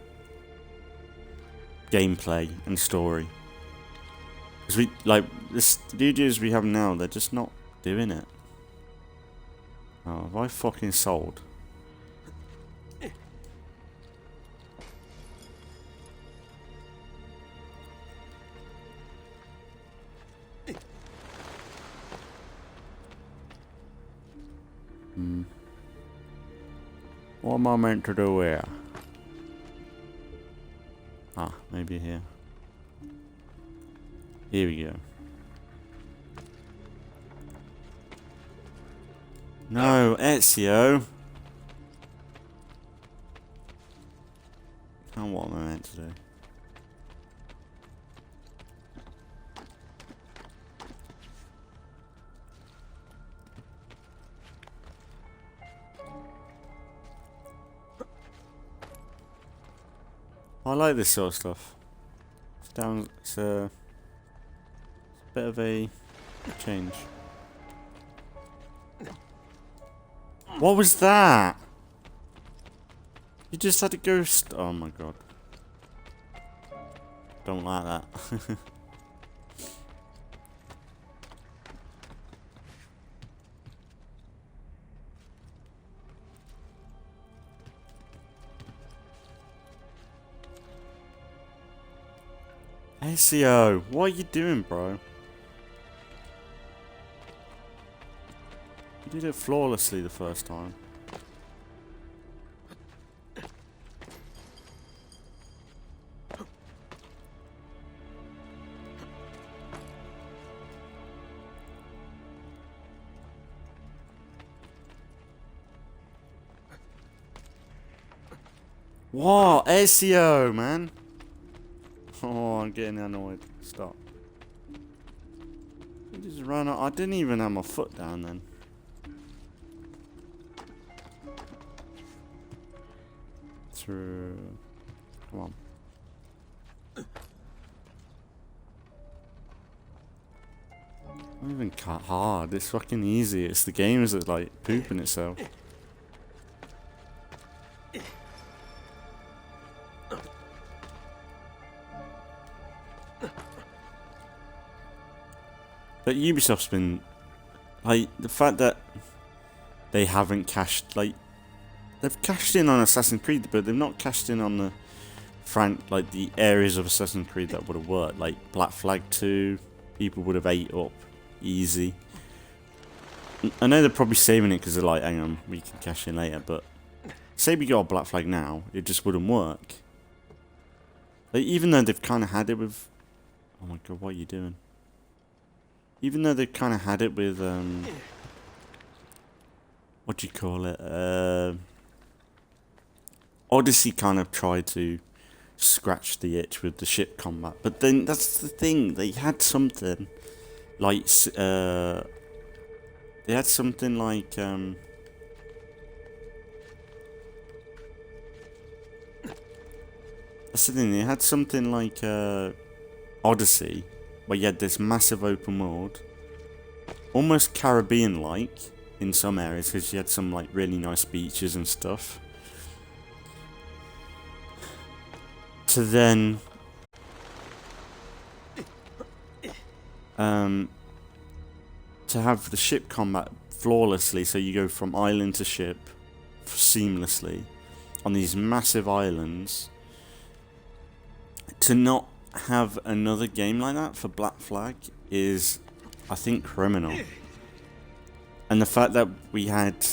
Gameplay and story. Because we like the studios we have now, they're just not doing it. Oh, have I fucking sold? What am I meant to do here? Ah, maybe here. Here we go. No, Ezio! Oh, what am I meant to do? I like this sort of stuff. It's a bit of a change. What was that? You just had to go. Oh my god! Don't like that. Ezio, what are you doing, bro? You did it flawlessly the first time. What? Ezio, man. Oh, I'm getting annoyed. Stop. You just ran out. I didn't even have my foot down then. Through. Come on. Not even cut hard. It's fucking easy. It's the games that like pooping itself. But Ubisoft's been, like, the fact that they haven't cashed, like, they've cashed in on Assassin's Creed, but they've not cashed in on the, like, the areas of Assassin's Creed that would have worked. Like, Black Flag 2, people would have ate up easy. I know they're probably saving it because they're like, hang on, we can cash in later, but say we got a Black Flag now, it just wouldn't work. Like, even though they've kind of had it with... Oh my god, what are you doing? Even though they've kind of had it with, what do you call it? Odyssey kind of tried to scratch the itch with the ship combat, but then that's the thing, they had something like, that's the thing, they had something like Odyssey, where you had this massive open world, almost Caribbean-like in some areas, because you had some like really nice beaches and stuff. To then to have the ship combat flawlessly, so you go from island to ship seamlessly on these massive islands. To not have another game like that for Black Flag is, I think, criminal. And the fact that we had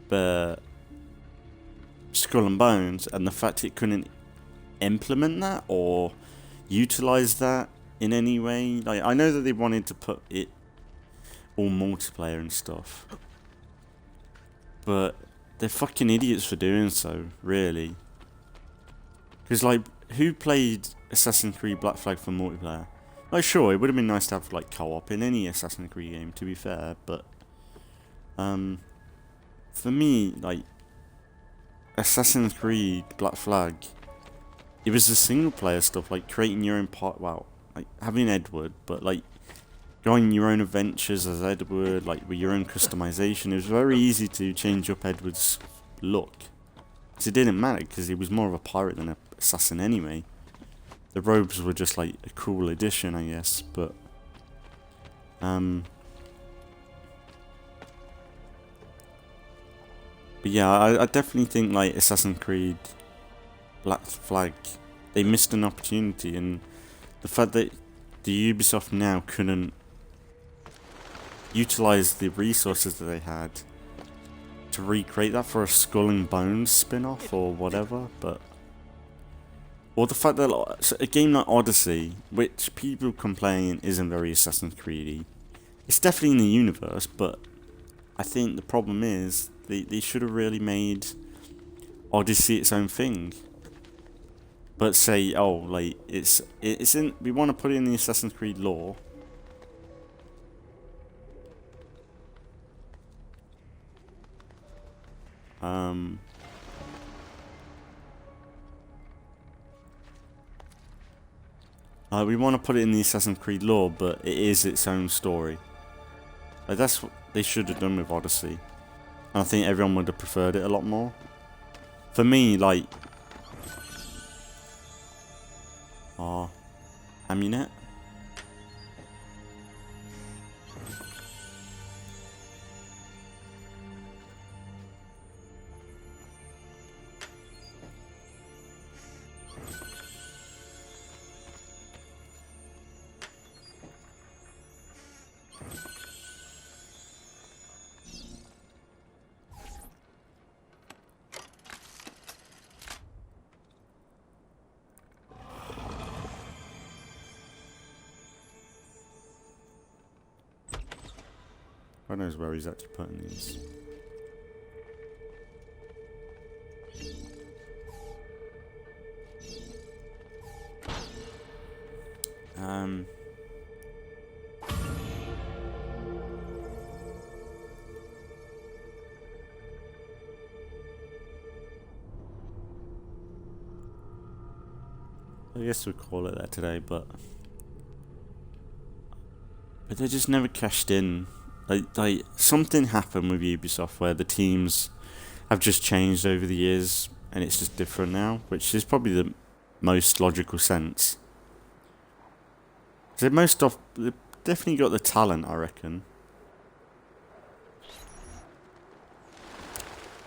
the Skull and Bones, and the fact it couldn't implement that or utilize that in any way. Like, I know that they wanted to put it all multiplayer and stuff, but they're fucking idiots for doing so, really. Because, like, who played Assassin's Creed Black Flag for multiplayer? Like, sure, it would have been nice to have, like, co-op in any Assassin's Creed game, to be fair, but for me, like, Assassin's Creed Black Flag, it was the single player stuff, like creating your own part, well, like having Edward, but like going your own adventures as Edward, like with your own customization. It was very easy to change up Edward's look, because it didn't matter, because he was more of a pirate than an assassin anyway. The robes were just like a cool addition, I guess, but yeah, I definitely think like Assassin's Creed Black Flag, they missed an opportunity, and the fact that the Ubisoft now couldn't utilize the resources that they had to recreate that for a Skull and Bones spin-off or whatever, but or the fact that a game like Odyssey, which people complain isn't very Assassin's Creed-y, it's definitely in the universe, but I think the problem is they should have really made Odyssey its own thing. But say, oh, like it's in, we want to put it in the Assassin's Creed lore. We want to put it in the Assassin's Creed lore, but it is its own story. Like, that's what they should have done with Odyssey. And I think everyone would have preferred it a lot more. For me, like... Amunet? God knows where he's actually putting these. I guess we'll call it that today, but they just never cashed in. Like something happened with Ubisoft where the teams have just changed over the years, and it's just different now, which is probably the most logical sense. They've definitely got the talent, I reckon.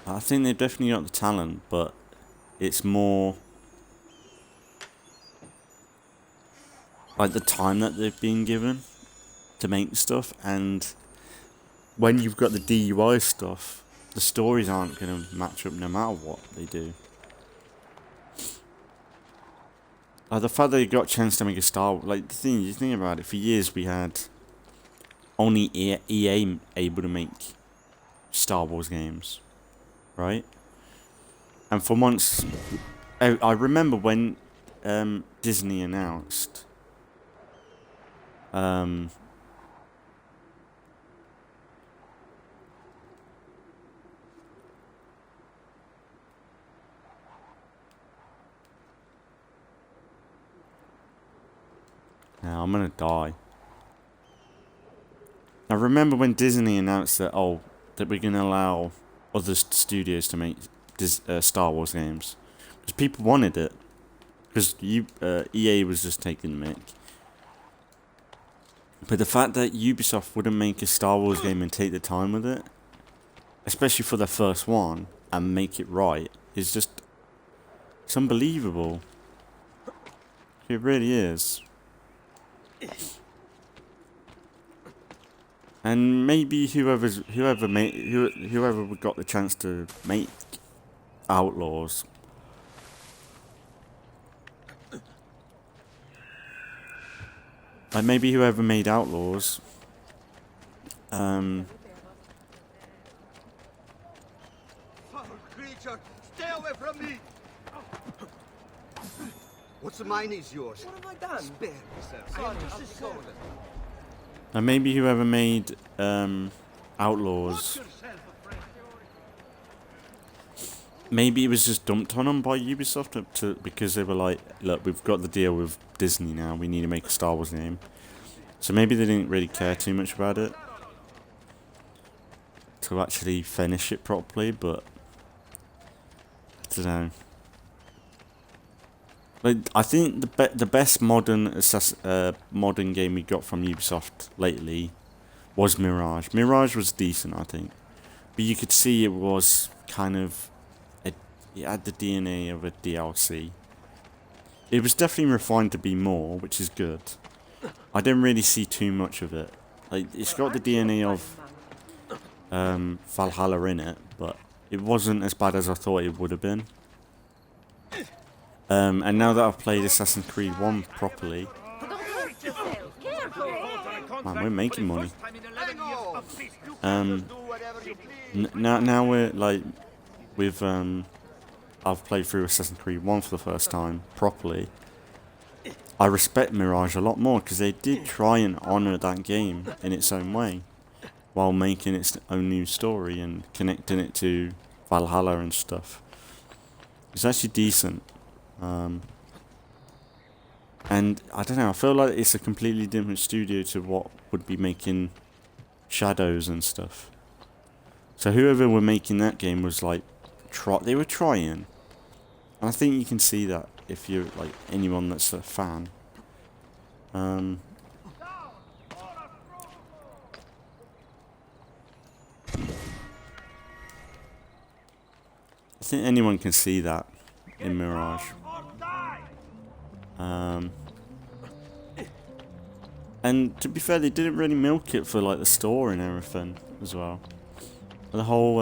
I think they've definitely got the talent, but it's more... like the time that they've been given to make stuff, and when you've got the DUI stuff, the stories aren't going to match up no matter what they do. Like the fact that you got a chance to make a Star Wars, like the thing you think about it, for years we had only EA able to make Star Wars games, right? And for months, I remember when Disney announced now I'm gonna die. I remember when Disney announced that that we're gonna allow other studios to make Star Wars games, because people wanted it, because EA was just taking the mick. But the fact that Ubisoft wouldn't make a Star Wars game and take the time with it, especially for the first one, and make it right, is just, it's unbelievable. It really is. And maybe whoever got the chance to make Outlaws, like maybe whoever made Outlaws, Creature, stay away from me! What's mine is yours. What have I done? Spare yourself. Sorry, I'll just go with it. and maybe whoever made Outlaws, maybe it was just dumped on them by Ubisoft because they were like, look, we've got the deal with Disney now, we need to make a Star Wars game. So maybe they didn't really care too much about it to actually finish it properly, but I don't know. Like, I think the best modern game we got from Ubisoft lately was Mirage. Mirage was decent, I think, but you could see it was kind of it had the DNA of a DLC. It was definitely refined to be more, which is good. I didn't really see too much of it. Like, it's got the DNA of Valhalla in it, but it wasn't as bad as I thought it would have been. And now that I've played Assassin's Creed 1 properly, man, we're making money. Now we're like, I've played through Assassin's Creed 1 for the first time properly. I respect Mirage a lot more because they did try and honour that game in its own way, while making its own new story and connecting it to Valhalla and stuff. It's actually decent. And I don't know, I feel like it's a completely different studio to what would be making Shadows and stuff. So whoever were making that game was like, they were trying. And I think you can see that if you're like anyone that's a fan. I think anyone can see that in Mirage. And to be fair, they didn't really milk it for like the store and everything as well. The whole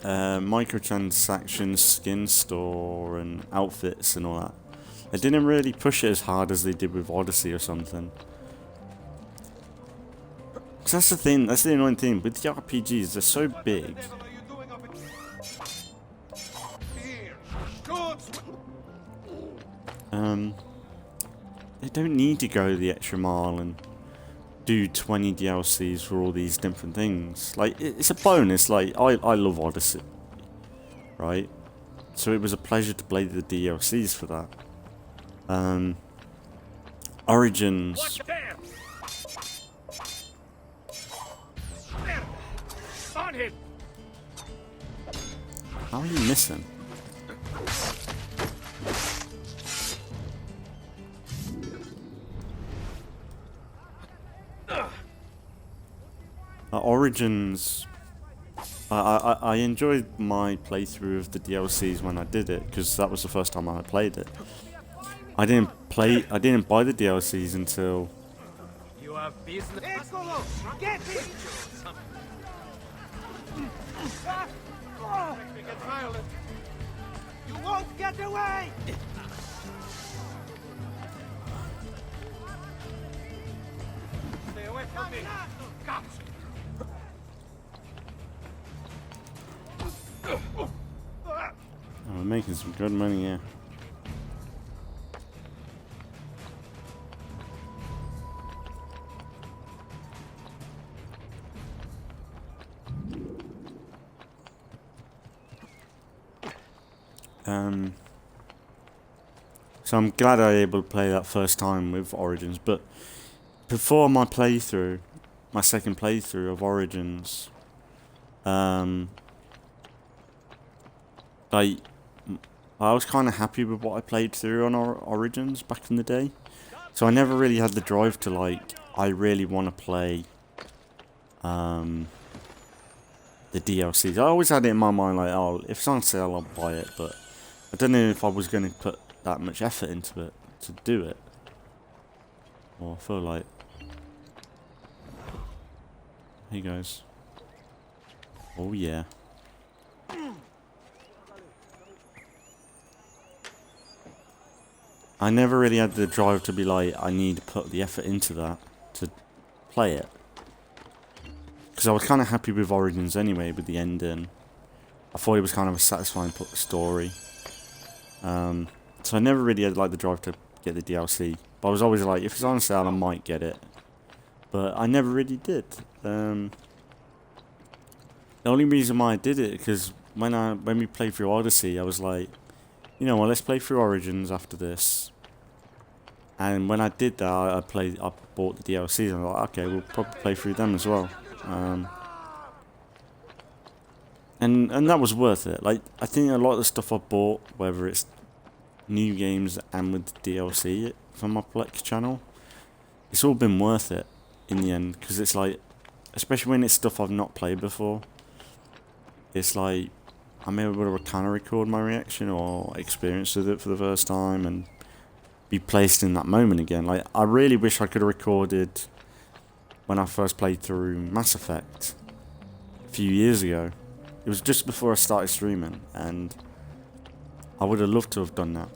microtransactions, skin store and outfits and all that. They didn't really push it as hard as they did with Odyssey or something. Cause that's the thing, that's the annoying thing, with the RPGs, they're so big. They don't need to go the extra mile and do 20 DLCs for all these different things. Like, it's a bonus. Like, I love Odyssey, right? So it was a pleasure to play the DLCs for that. Origins. How are you missing? Origins, I enjoyed my playthrough of the DLCs when I did it, because that was the first time I played it. I didn't buy the DLCs until... You have business. Get it! Get violent. You won't get away! Stay away from me. Cops. Oh, we're making some good money here. So I'm glad I was able to play that first time with Origins, but before my playthrough, my second playthrough of Origins, like, I was kind of happy with what I played through on Origins back in the day, so I never really had the drive to, like, I really want to play the DLCs. I always had it in my mind, like, oh, if it's on sale, I'll buy it, but I don't know if I was going to put that much effort into it to do it. Well, I feel like... Hey guys. Oh yeah. I never really had the drive to be like, I need to put the effort into that to play it. Because I was kind of happy with Origins anyway, with the ending. I thought it was kind of a satisfying story. So I never really had like the drive to get the DLC. But I was always like, if it's on sale, I might get it. But I never really did. The only reason why I did it, because when we played through Odyssey, I was like, you know what, let's play through Origins after this. And when I did that, I bought the DLCs, and I was like, okay, we'll probably play through them as well. And that was worth it. Like, I think a lot of the stuff I bought, whether it's new games and with the DLC from my Plex channel, it's all been worth it in the end, because it's like, especially when it's stuff I've not played before, it's like I'm able to kind of record my reaction or experience with it for the first time and be placed in that moment again. Like, I really wish I could have recorded when I first played through Mass Effect a few years ago. It was just before I started streaming, and I would have loved to have done that.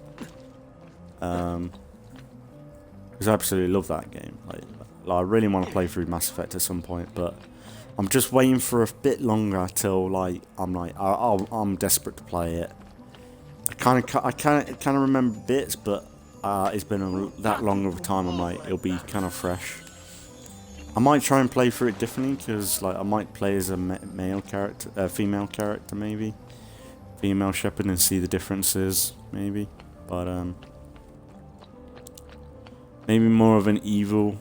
Because I absolutely love that game. Like, I really want to play through Mass Effect at some point, but I'm just waiting for a bit longer till I'm desperate to play it. I kind of remember bits, but it's been that long of a time. I'm like, it'll be kind of fresh. I might try and play through it differently, because like I might play as a female character maybe, female Shepherd, and see the differences maybe. But maybe more of an evil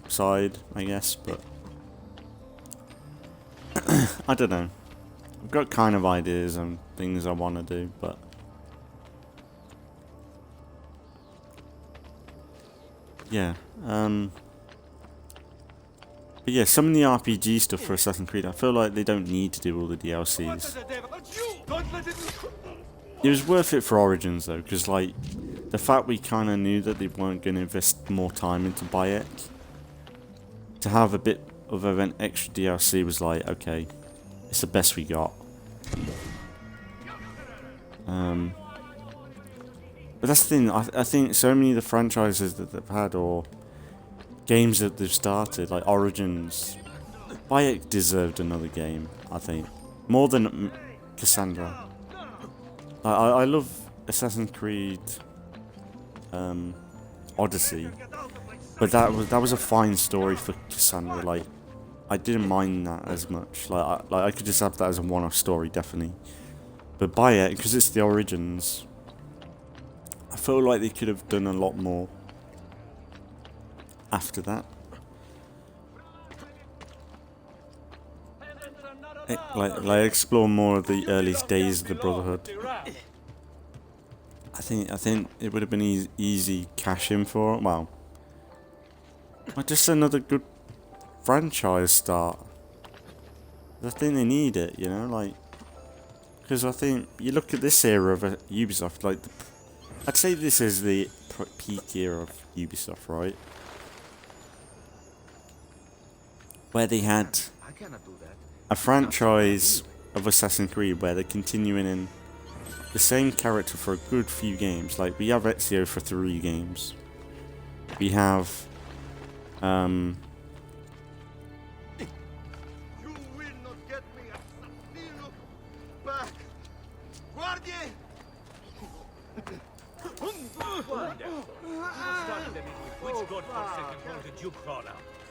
side, I guess. But I don't know. I've got kind of ideas and things I want to do, but yeah. But yeah, some of the RPG stuff for Assassin's Creed, I feel like they don't need to do all the DLCs. It was worth it for Origins though, because like, the fact we kind of knew that they weren't going to invest more time into Bayek, to have a bit of an extra DLC was like, okay, it's the best we got. But that's the thing, I think so many of the franchises that they've had, or games that they've started, like Origins, Bayek deserved another game, I think. More than Cassandra. I love Assassin's Creed Odyssey, but that was a fine story for Cassandra. Like, I didn't mind that as much. Like I could just have that as a one-off story, definitely. But Bayek, because it's the Origins, I feel like they could have done a lot more after that. Like explore more of the earliest days of the Brotherhood. I think it would have been easy cash in for it. Well, just another good franchise start. I think they need it, you know, like, because I think you look at this era of Ubisoft, like, I'd say this is the peak era of Ubisoft, right? Where they had a franchise of Assassin's Creed where they're continuing in the same character for a good few games. Like, we have Ezio for 3 games. We have,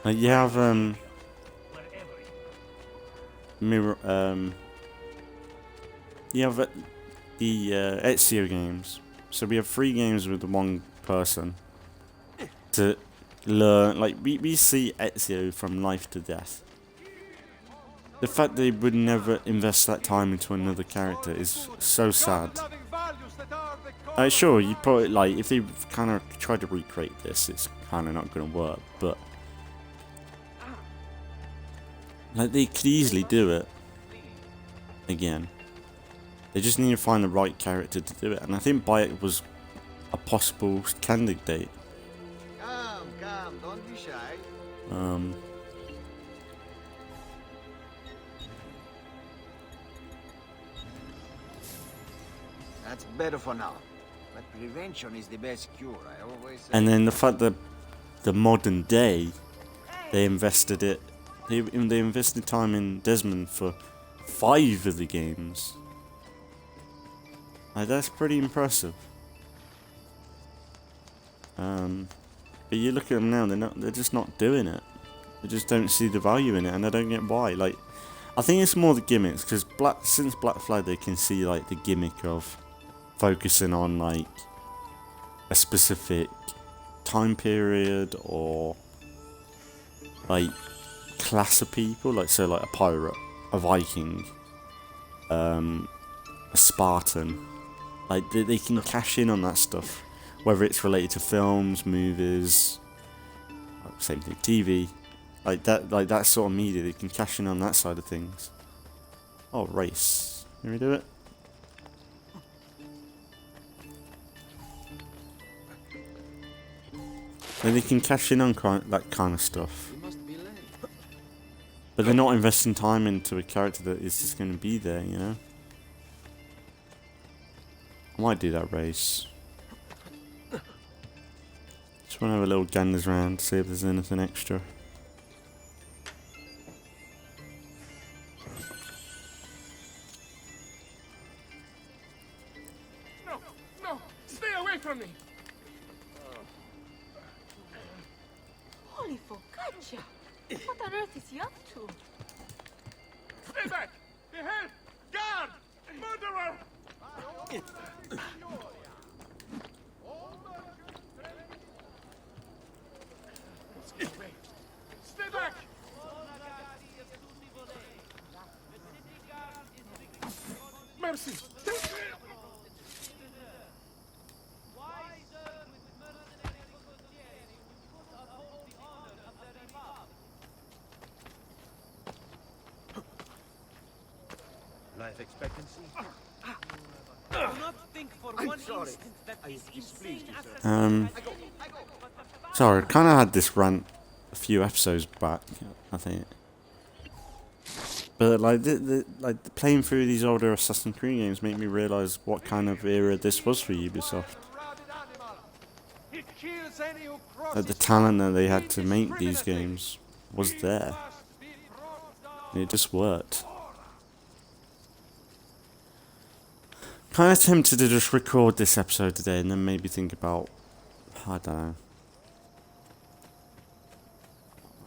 you have you have the Ezio games. So we have 3 games with one person to learn. Like, we see Ezio from life to death. The fact they would never invest that time into another character is so sad. Sure, you put it, like, if they kind of try to recreate this, it's kind of not going to work, but like, they could easily do it again. They just need to find the right character to do it, and I think Bayek was a possible candidate. Come, don't be shy. That's better for now. But prevention is the best cure, I always say. And then the fact that the modern day, they invested it. They invested time in Desmond for 5 of the games. Like, that's pretty impressive. But you look at them now, they're just not doing it. They just don't see the value in it, and I don't get why. Like, I think it's more the gimmicks, because since Black Flag, they can see, like, the gimmick of focusing on, like, a specific time period or, like, class of people, like, so, like, a pirate, a Viking, a Spartan. Like, they can cash in on that stuff, whether it's related to films, movies, same thing, TV, like that sort of media. They can cash in on that side of things. Oh, race. Can we do it? Then they can cash in on that kind of stuff. But they're not investing time into a character that is just going to be there, you know? I might do that race. Just want to have a little ganders around, see if there's anything extra. No! Stay away from me! Holy focaccia! What on earth is he up to? Stay back! The hell! Guard! Murderer! Stay back! Mercy! Life expectancy? I'm sorry. Sorry, I kind of had this rant a few episodes back, I think. But like, playing through these older Assassin's Creed games made me realise what kind of era this was for Ubisoft. Like, the talent that they had to make these games was there. And it just worked. Kind of tempted to just record this episode today and then maybe think about, I don't know.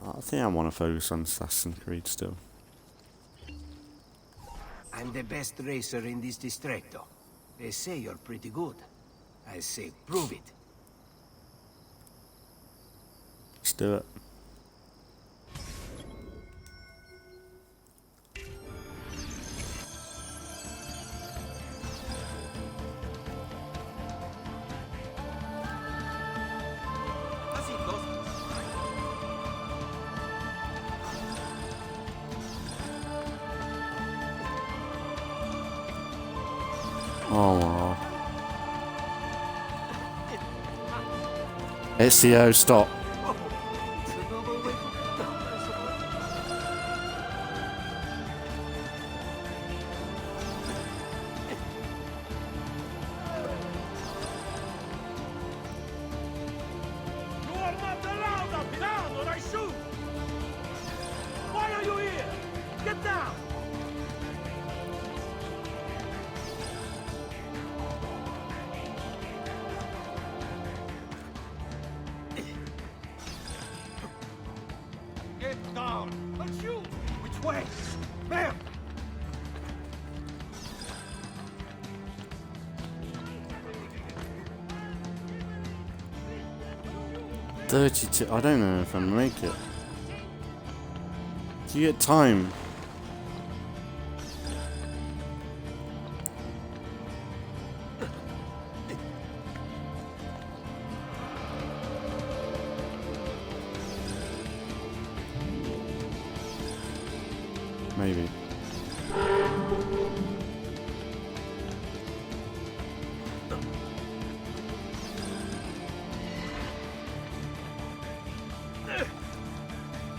I think I want to focus on Assassin's Creed still. I'm the best racer in this distretto. They say you're pretty good. I say prove it. Let's do it. Oh my god. Ezio, stop. Get down! But shoot! Which way? Ma'am! $32. I don't know if I'm gonna make it. Do you get time? Maybe.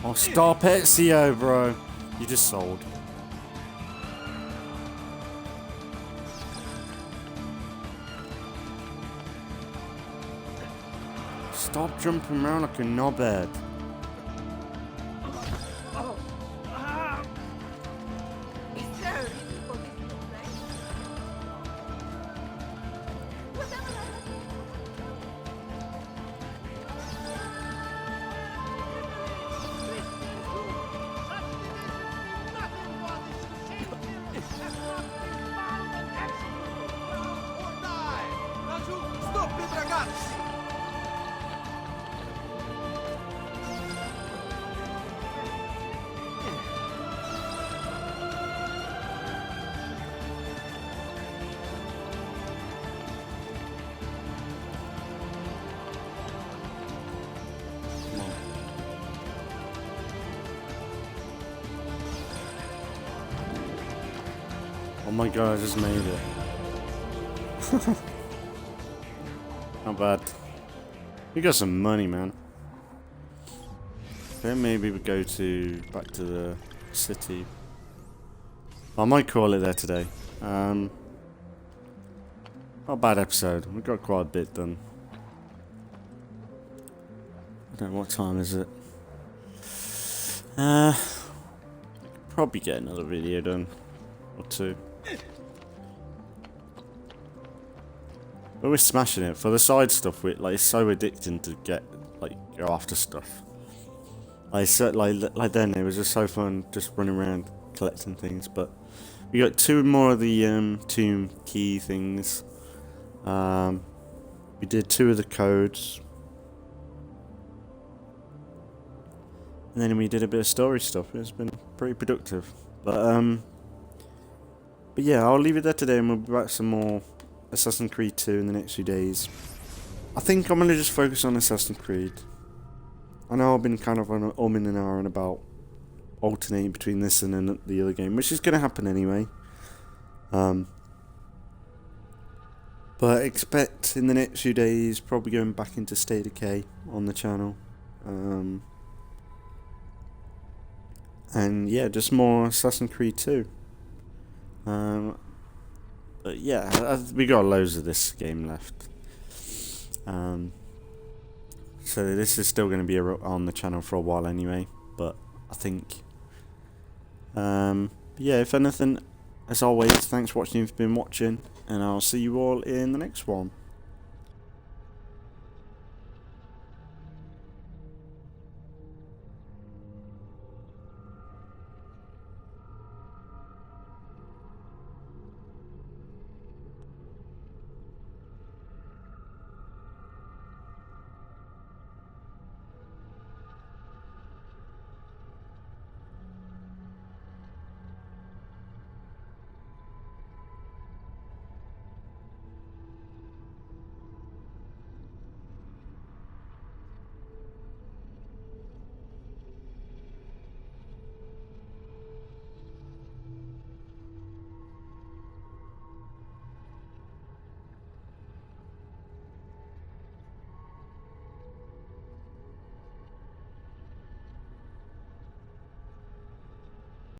Oh, stop Ezio, bro. You just sold. Stop jumping around like a knobhead. Stop it, ragazzi! Oh my god, I just made it. Not bad. We got some money, man. Then maybe we go back to the city. I might call it there today. Not a bad episode. We got quite a bit done. I don't know what time is it. Probably get another video done or two. But we're smashing it. For the side stuff, it's so addicting to go after stuff. Like then it was just so fun just running around collecting things. But we got 2 more of the tomb key things. We did 2 of the codes. And then we did a bit of story stuff. It's been pretty productive. But yeah, I'll leave it there today and we'll be back some more Assassin's Creed 2 in the next few days. I think I'm going to just focus on Assassin's Creed. I know I've been kind of on an and ahhing about alternating between this and the other game, which is going to happen anyway. But expect in the next few days, probably going back into State of Decay on the channel. And yeah, just more Assassin's Creed 2. But yeah, we got loads of this game left. So this is still going to be on the channel for a while anyway. But I think, yeah, if anything, as always, thanks for watching if you've been watching. And I'll see you all in the next one.